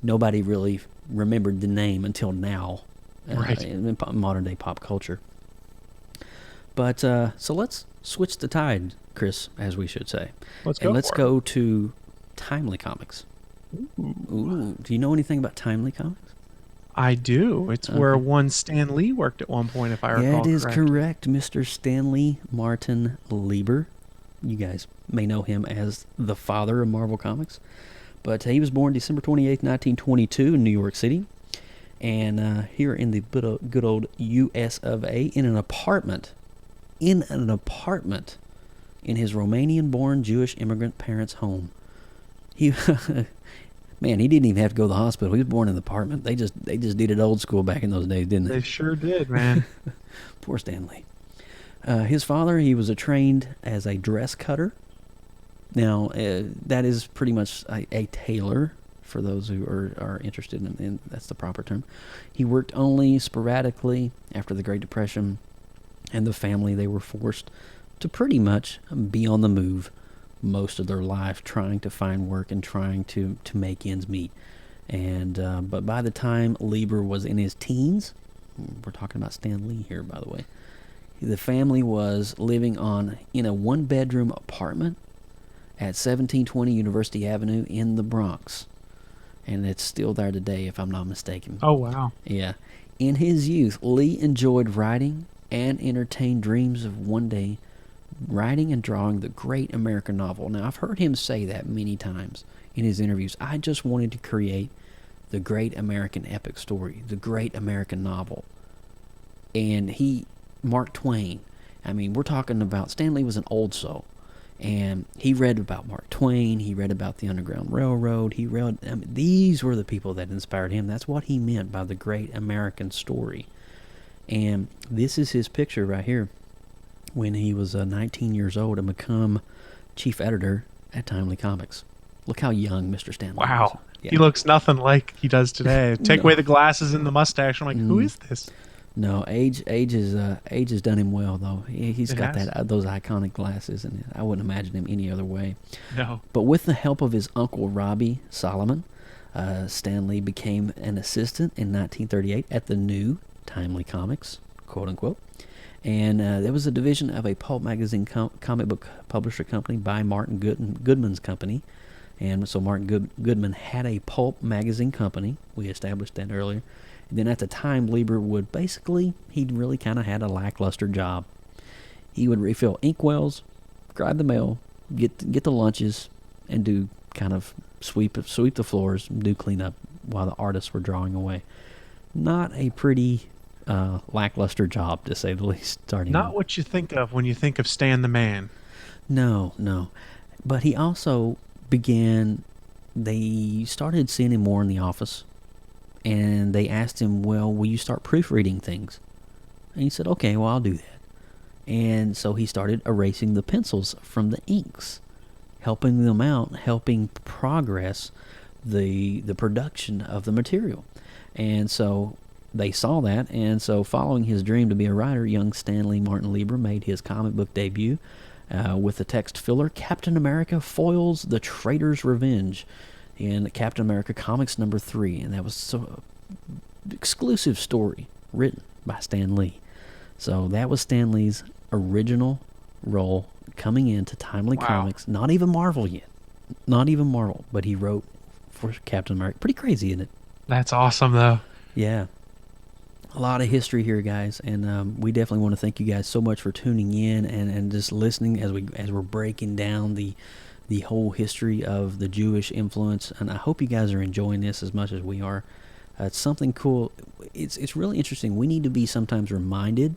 nobody really remembered the name until now, Right. in modern day pop culture. But so let's switch the tide, Chris, as we should say. Let's and go let's for it. go to Timely Comics. Ooh. Do you know anything about Timely Comics? I do. It's where one Stan Lee worked at one point, if I recall Yeah, it is correct. correct. Mr. Stanley Martin Lieber. You guys may know him as the father of Marvel Comics. But he was born December 28th, 1922 in New York City. And here in the good old U.S. of A. in an apartment in his Romanian-born Jewish immigrant parents' home. He, man, he didn't even have to go to the hospital. He was born in the apartment. They just did it old school back in those days, didn't they? They sure did, man. Poor Stanley. His father, he was trained as a dress cutter. Now, that is pretty much a tailor, for those who are interested in that's the proper term. He worked only sporadically after the Great Depression, and the family, they were forced to pretty much be on the move most of their life, trying to find work and trying to make ends meet. And but by the time Lieber was in his teens, we're talking about Stan Lee here, by the way, the family was living in a one-bedroom apartment at 1720 University Avenue in the Bronx. And it's still there today, if I'm not mistaken. Oh, wow. Yeah. In his youth, Lee enjoyed writing and entertained dreams of one day writing and drawing the great American novel. Now, I've heard him say that many times in his interviews. I just wanted to create the great American epic story, the great American novel. And Mark Twain, I mean, we're talking about, Stan Lee was an old soul. And he read about Mark Twain, he read about the Underground Railroad, these were the people that inspired him. That's what he meant by the great American story. And this is his picture right here when he was 19 years old and become chief editor at Timely Comics. Look how young Mr. Stanley is. Wow. Yeah. He looks nothing like he does today. Take No. away the glasses and the mustache. I'm like, who is this? No, age has done him well, though. He's It got has. those iconic glasses, and I wouldn't imagine him any other way. No. But with the help of his uncle Robbie Solomon, Stan Lee became an assistant in 1938 at the new Timely Comics, quote unquote. And there was a division of a pulp magazine comic book publisher company by Martin Goodman's company. And so Martin Goodman had a pulp magazine company. We established that earlier. And then at the time, Lieber would he really kind of had a lackluster job. He would refill inkwells, grab the mail, get the lunches, and do kind of sweep the floors, do cleanup while the artists were drawing away. Not a pretty lackluster job, to say the least. Starting Not what you think of when you think of Stan the Man. No. But he also they started seeing him more in the office, and they asked him, well, will you start proofreading things? And he said, okay, well, I'll do that. And so he started erasing the pencils from the inks, helping them out, helping progress the production of the material. And so they saw that, and so following his dream to be a writer, young Stanley Martin Lieber made his comic book debut with the text filler, Captain America Foils the Traitor's Revenge, in Captain America Comics number 3. And that was so exclusive story written by Stan Lee. So that was Stan Lee's original role coming into Timely Comics. Not even Marvel yet. Not even Marvel, but he wrote for Captain America. Pretty crazy, isn't it? That's awesome, though. Yeah. A lot of history here, guys, and we definitely want to thank you guys so much for tuning in and just listening as we're breaking down the whole history of the Jewish influence. And I hope you guys are enjoying this as much as we are. It's something cool. It's really interesting. We need to be sometimes reminded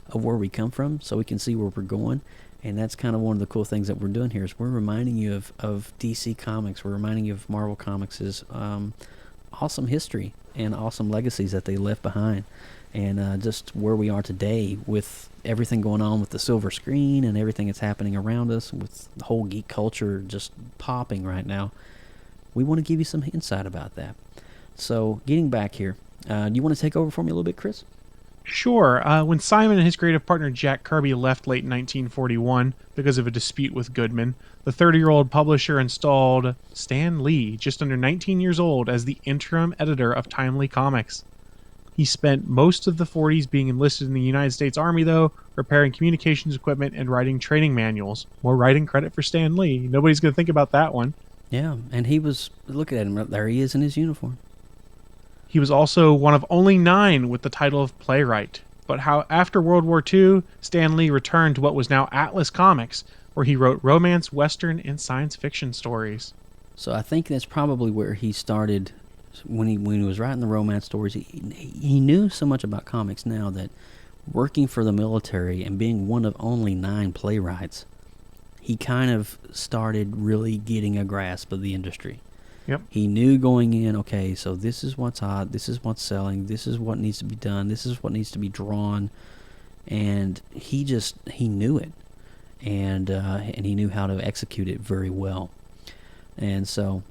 of where we come from so we can see where we're going. And that's kind of one of the cool things that we're doing here is we're reminding you of DC Comics. We're reminding you of Marvel Comics' awesome history and awesome legacies that they left behind. And just where we are today with everything going on with the silver screen and everything that's happening around us with the whole geek culture just popping right now. We want to give you some insight about that. So getting back here, do you want to take over for me a little bit, Chris? Sure. When Simon and his creative partner Jack Kirby left late in 1941 because of a dispute with Goodman, the 30-year-old publisher installed Stan Lee, just under 19 years old, as the interim editor of Timely Comics. He spent most of the 40s being enlisted in the United States Army, though, repairing communications equipment and writing training manuals. More writing credit for Stan Lee. Nobody's going to think about that one. Yeah, and he was, look at him, there he is in his uniform. He was also one of only 9 with the title of playwright. But after World War II, Stan Lee returned to what was now Atlas Comics, where he wrote romance, western, and science fiction stories. So I think that's probably where he started when he was writing the romance stories. He knew so much about comics now that working for the military and being one of only 9 playwrights, he kind of started really getting a grasp of the industry. Yep. He knew going in, okay, so this is what's hot, this is what's selling, this is what needs to be done, this is what needs to be drawn, and he knew it, and he knew how to execute it very well. And so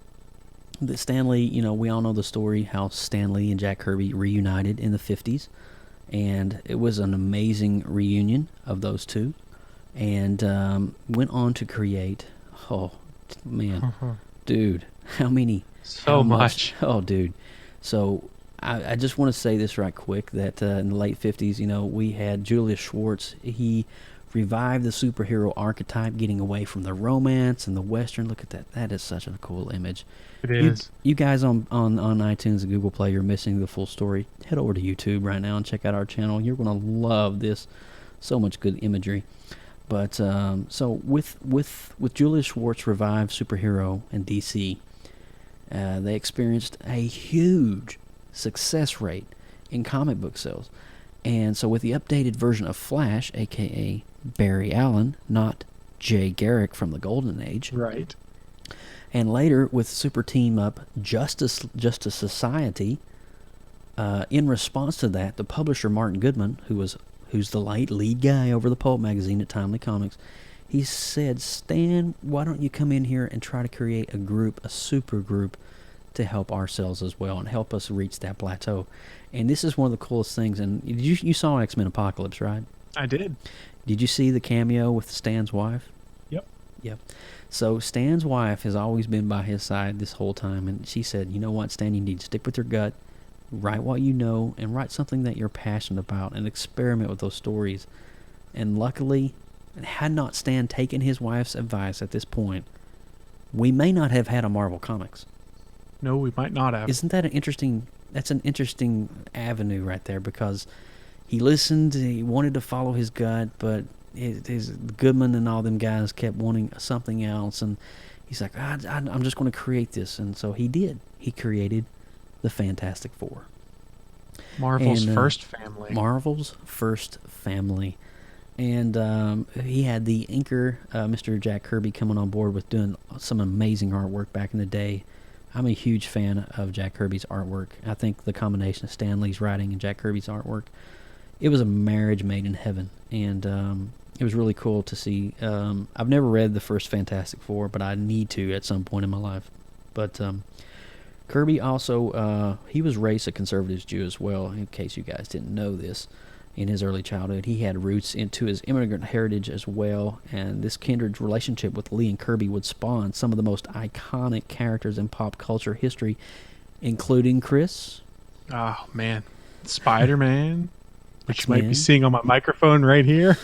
Stan Lee, we all know the story how Stan Lee and Jack Kirby reunited in the 50s, and it was an amazing reunion of those two, and went on to create, oh man, dude, how many? So much. Oh, dude. So I just want to say this right quick, that in the late 50s, we had Julius Schwartz. He revived the superhero archetype, getting away from the romance and the Western. Look at that. That is such a cool image. It is. You guys on iTunes and Google Play, you're missing the full story. Head over to YouTube right now and check out our channel. You're going to love this. So much good imagery. But so with Julius Schwartz revived superhero in DC, they experienced a huge success rate in comic book sales. And so with the updated version of Flash, a.k.a. Barry Allen, not Jay Garrick from the Golden Age. Right. And later with Super Team Up Justice Society, in response to that, the publisher Martin Goodman, who's the lead guy over the pulp magazine at Timely Comics, he said, Stan, why don't you come in here and try to create a super group to help ourselves as well and help us reach that plateau. And this is one of the coolest things. And you saw X-Men Apocalypse, right? I did. Did you see the cameo with Stan's wife? Yep. So Stan's wife has always been by his side this whole time, and she said, you know what, Stan, you need to stick with your gut, write what you know, and write something that you're passionate about, and experiment with those stories. And luckily, had not Stan taken his wife's advice at this point, we may not have had a Marvel Comics. No, we might not have. Isn't that that's an interesting avenue right there, because he listened, he wanted to follow his gut, but his Goodman and all them guys kept wanting something else, and he's like, I'm just going to create this. And so he did. He created the Fantastic Four. Marvel's first family. Marvel's first family. And he had the inker, Mr. Jack Kirby, coming on board with doing some amazing artwork back in the day. I'm a huge fan of Jack Kirby's artwork. I think the combination of Stan Lee's writing and Jack Kirby's artwork, it was a marriage made in heaven. And it was really cool to see. I've never read the first Fantastic Four, but I need to at some point in my life. But Kirby also, he was raised a conservative Jew as well, in case you guys didn't know this. In his early childhood, he had roots into his immigrant heritage as well, and this kindred relationship with Lee and Kirby would spawn some of the most iconic characters in pop culture history, including Chris. Oh, man. Spider-Man, which you X-Men. might be seeing on my microphone right here.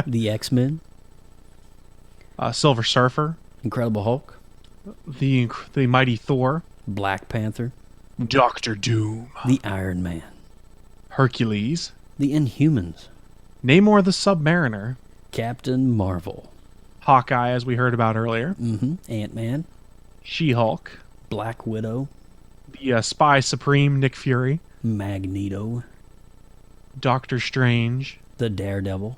The X-Men, Silver Surfer, Incredible Hulk, the Mighty Thor, Black Panther, Doctor Doom, the Iron Man, Hercules, The Inhumans, Namor the Submariner, Captain Marvel, Hawkeye, as we heard about earlier, Ant-Man, She-Hulk, Black Widow, the Spy Supreme Nick Fury, Magneto, Doctor Strange, the Daredevil.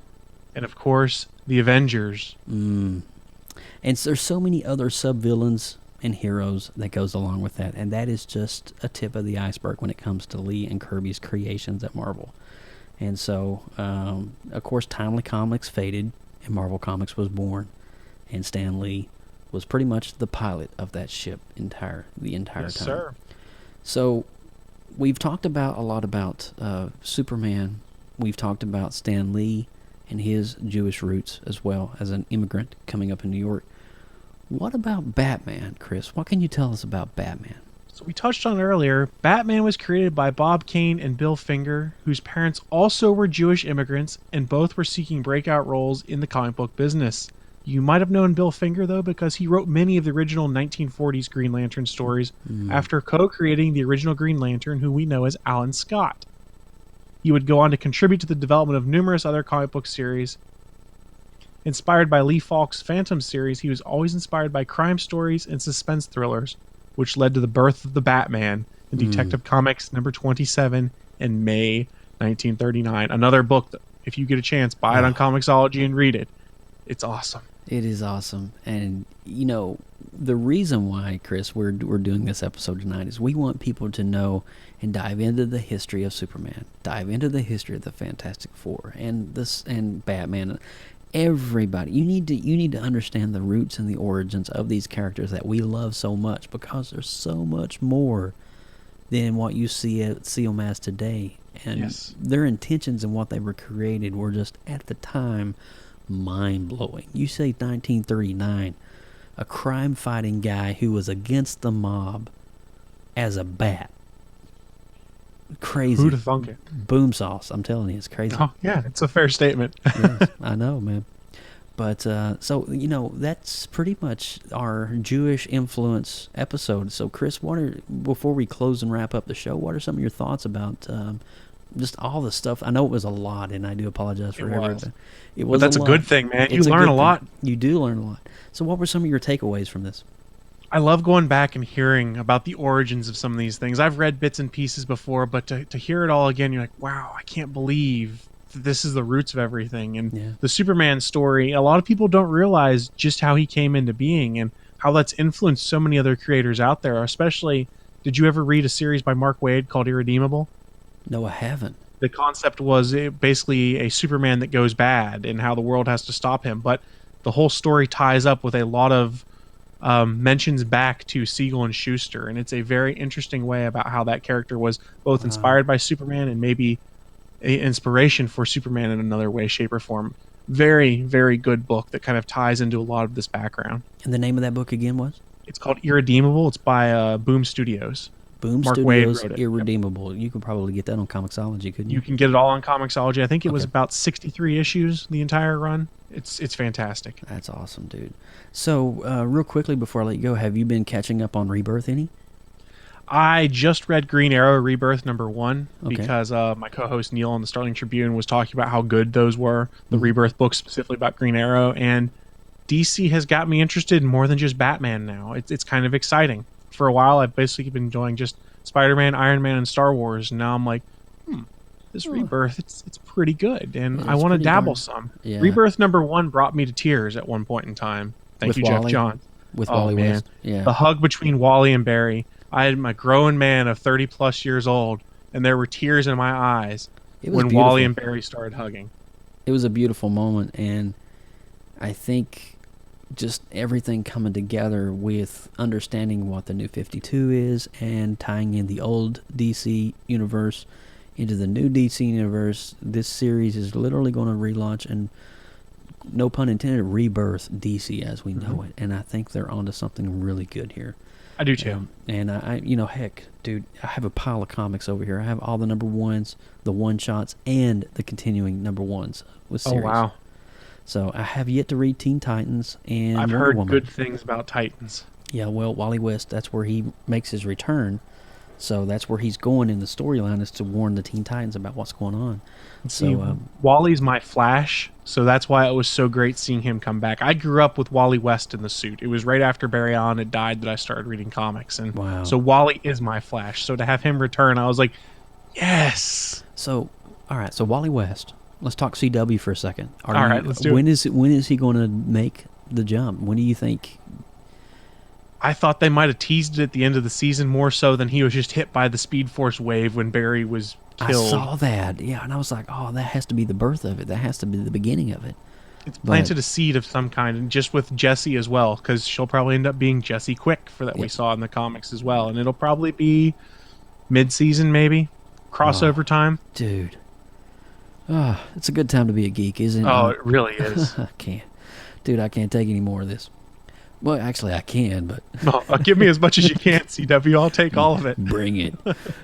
and of course, the Avengers. And there's so many other sub-villains and heroes that goes along with that, and that is just a tip of the iceberg when it comes to Lee and Kirby's creations at Marvel. And so, of course, Timely Comics faded, and Marvel Comics was born, and Stan Lee was pretty much the pilot of that ship the entire Yes, time. sir. So, we've talked a lot about Superman. We've talked about Stan Lee and his Jewish roots as well as an immigrant coming up in New York. What about Batman, Chris? What can you tell us about Batman? So we touched on earlier, Batman was created by Bob Kane and Bill Finger, whose parents also were Jewish immigrants, and both were seeking breakout roles in the comic book business. You might have known Bill Finger, though, because he wrote many of the original 1940s Green Lantern stories after co-creating the original Green Lantern, who we know as Alan Scott. He would go on to contribute to the development of numerous other comic book series. Inspired by Lee Falk's Phantom series, he was always inspired by crime stories and suspense thrillers, which led to the birth of the Batman in Detective Comics number 27 in May 1939. Another book that, if you get a chance, buy it on Comixology and read it. It's awesome. It is awesome. And, you know, the reason why, Chris, we're doing this episode tonight is we want people to know and dive into the history of Superman, dive into the history of the Fantastic Four and Batman. Everybody, you need to understand the roots and the origins of these characters that we love so much, because there's so much more than what you see them as today. And their intentions and what they were created were just, at the time, mind-blowing. You say 1939, a crime-fighting guy who was against the mob as a bat. Crazy. Who'd have thunk it? Boom sauce. I'm telling you, it's crazy. Oh, yeah, it's a fair statement. Yes, I know, man. But, so, you know, that's pretty much our Jewish influence episode. So, Chris, before we close and wrap up the show, what are some of your thoughts about just all the stuff? I know it was a lot, and I do apologize for everything. It was but that's a a lot. good thing, man. It's You learn a lot. You do learn a lot. So what were some of your takeaways from this? I love going back and hearing about the origins of some of these things. I've read bits and pieces before, but to hear it all again, you're like, wow, I can't believe that this is the roots of everything. And the Superman story, a lot of people don't realize just how he came into being and how that's influenced so many other creators out there. Especially, did you ever read a series by Mark Waid called Irredeemable? No, I haven't. The concept was basically a Superman that goes bad and how the world has to stop him. But the whole story ties up with a lot of mentions back to Siegel and Shuster, and it's a very interesting way about how that character was both inspired by Superman and maybe an inspiration for Superman in another way, shape, or form. Very, very good book that kind of ties into a lot of this background. And the name of that book again was? It's called Irredeemable. It's by Boom Studios. Mark Studios, wrote it. Irredeemable. Yep. You could probably get that on Comixology, couldn't you? You can get it all on Comixology. I think it was about 63 issues, the entire run. It's fantastic. That's awesome, dude. So, real quickly before I let you go, have you been catching up on Rebirth any? I just read Green Arrow Rebirth #1 because my co-host Neil on the Starling Tribune was talking about how good those were, the Rebirth books specifically about Green Arrow, and DC has got me interested in more than just Batman now. It's kind of exciting. For a while, I've basically been enjoying just Spider-Man, Iron Man, and Star Wars, and now I'm like, this Rebirth, it's pretty good, and I want to dabble some. Yeah. Rebirth #1 brought me to tears at one point in time. Thank you, Jeff Johns. With Wally West. Yeah. The hug between Wally and Barry. I had my grown man of 30-plus years old, and there were tears in my eyes when Wally and Barry started hugging. It was a beautiful moment, and I think just everything coming together with understanding what the New 52 is and tying in the old DC universe into the new DC universe. This series is literally going to relaunch and, no pun intended, rebirth DC as we know it. And I think they're onto something really good here. I do too. And I heck, dude, I have a pile of comics over here. I have all the #1s, the one-shots, and the continuing #1s with series. Oh, wow. So I have yet to read Teen Titans and I've Wonder heard Woman. good things about Titans. Yeah, well, Wally West, that's where he makes his return. So that's where he's going in the storyline, is to warn the Teen Titans about what's going on. See, So Wally's my Flash, so that's why it was so great seeing him come back. I grew up with Wally West in the suit. It was right after Barry Allen had died that I started reading comics, and Wow. so Wally is my Flash. So to have him return, I was like, yes. So, all right. So Wally West. Let's talk CW for a second. All right, let's do it. When is he going to make the jump? When do you think? I thought they might have teased it at the end of the season more so than he was just hit by the Speed Force wave when Barry was killed. I saw that, yeah, and I was like, oh, that has to be the birth of it. That has to be the beginning of it. It's planted a seed of some kind, and just with Jessie as well, because she'll probably end up being Jessie Quick for that we saw in the comics as well, and it'll probably be mid-season maybe, crossover time. Dude. It's a good time to be a geek, isn't it? Oh, it really is. I can't. Dude, I can't take any more of this. Well, actually, I can, but... No, give me as much as you can, CW. I'll take all of it. Bring it.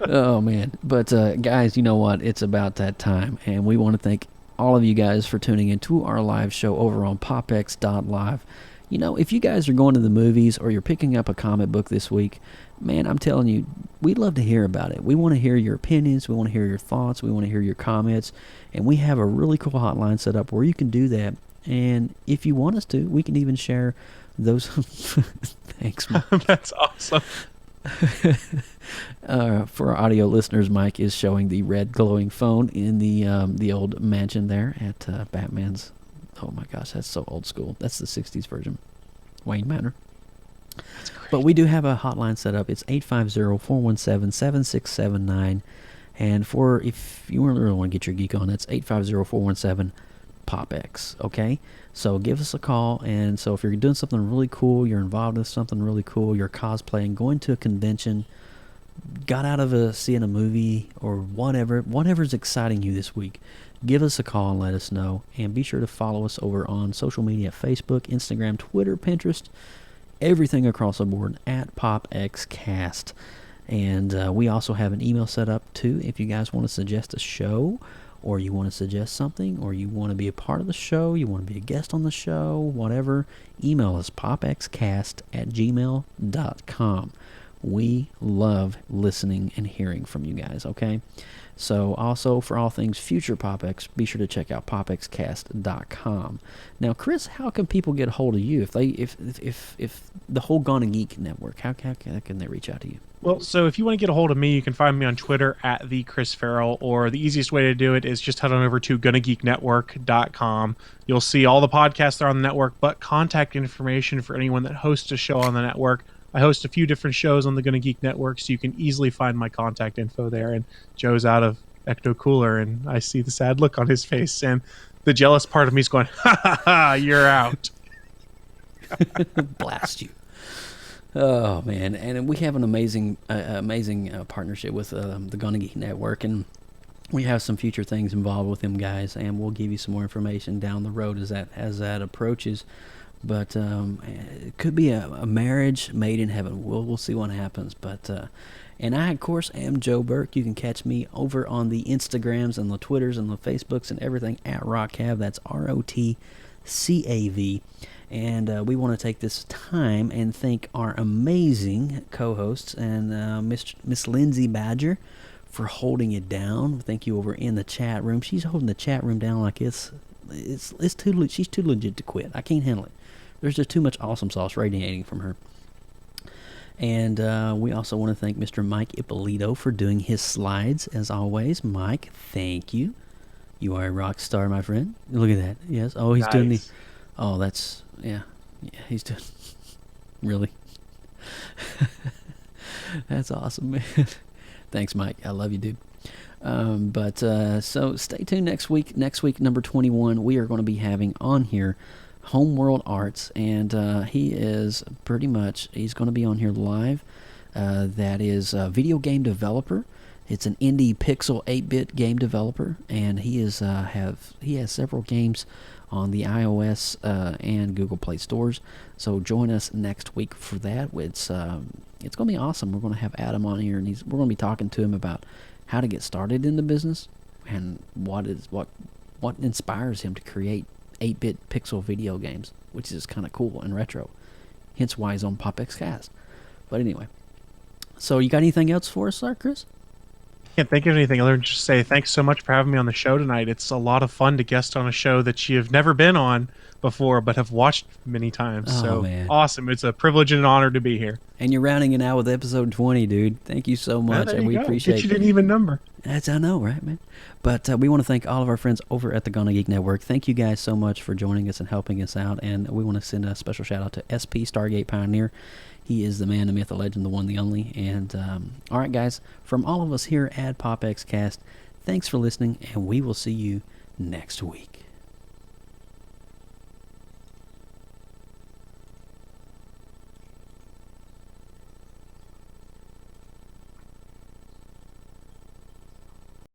Oh, man. But, guys, you know what? It's about that time, and we want to thank all of you guys for tuning into our live show over on PopX.live. You know, if you guys are going to the movies or you're picking up a comic book this week, man, I'm telling you, we'd love to hear about it. We want to hear your opinions. We want to hear your thoughts. We want to hear your comments. And we have a really cool hotline set up where you can do that. And if you want us to, we can even share those. Thanks, Mike. That's awesome. For our audio listeners, Mike is showing the red glowing phone in the old mansion there at Batman's. Oh my gosh, that's so old school. That's the 60s version. Wayne Manor. That's great. But we do have a hotline set up. It's 850-417-7679. And if you really want to get your geek on, that's 850-417-PopX. Okay? So give us a call. And so if you're doing something really cool, you're involved in something really cool, you're cosplaying, going to a convention, got out of seeing a movie or whatever's exciting you this week, give us a call and let us know. And be sure to follow us over on social media, Facebook, Instagram, Twitter, Pinterest, everything across the board at PopXcast. And we also have an email set up too if you guys want to suggest a show, or you want to suggest something, or you want to be a part of the show, you want to be a guest on the show, whatever. Email us popxcast@gmail.com. We love listening and hearing from you guys, okay? So also for all things future PopX, be sure to check out popxcast.com. Now, Chris, how can people get a hold of you if the whole Gonna Geek network? How can they reach out to you? Well, so if you want to get a hold of me, you can find me on Twitter at the Chris Farrell, or the easiest way to do it is just head on over to GonnaGeekNetwork.com. You'll see all the podcasts that are on the network, but contact information for anyone that hosts a show on the network. I host a few different shows on the Gonna Geek Network, so you can easily find my contact info there. And Joe's out of Ecto Cooler, and I see the sad look on his face, and the jealous part of me is going, ha ha ha, you're out. Blast you. Oh, man. And we have an amazing partnership with the Gonna Geek Network, and we have some future things involved with them guys, and we'll give you some more information down the road as that approaches. But it could be a marriage made in heaven. We'll see what happens. But and I, of course, am Joe Burke. You can catch me over on the Instagrams and the Twitters and the Facebooks and everything at RotCav. That's ROTCAV. And we want to take this time and thank our amazing co-hosts and Miss Lindsay Badger for holding it down. Thank you over in the chat room. She's holding the chat room down like she's too legit to quit. I can't handle it. There's just too much awesome sauce radiating from her. And we also want to thank Mr. Mike Ippolito for doing his slides, as always. Mike, thank you. You are a rock star, my friend. Look at that. Yes. Oh, he's doing the... Oh, that's... Yeah, he's doing... Really? That's awesome, man. Thanks, Mike. I love you, dude. So stay tuned next week. Next week, number 21, we are going to be having on here Homeworld Arts, and he is he's going to be on here live. That is a video game developer. It's an indie pixel 8-bit game developer, and he has several games on the iOS and Google Play stores. So join us next week for that. It's going to be awesome. We're going to have Adam on here, and we're going to be talking to him about how to get started in the business and what inspires him to create 8-bit pixel video games, which is kind of cool and retro. Hence why he's on PopXcast. But anyway, So you got anything else for us, sir, Chris? Can't think of anything other than just say thanks so much for having me on the show tonight. It's a lot of fun to guest on a show that you've never been on before, but have watched many times. Oh, so man. awesome! It's a privilege and an honor to be here. And you're rounding it out with episode 20, dude. Thank you so much, There and you we go. appreciate Get you an even number. That's, I know, right, man? But we want to thank all of our friends over at the Gonna Geek Network. Thank you guys so much for joining us and helping us out. And we want to send a special shout out to SP Stargate Pioneer. He is the man, the myth, the legend, the one, the only. And all right, guys, from all of us here at PopXcast, thanks for listening, and we will see you next week.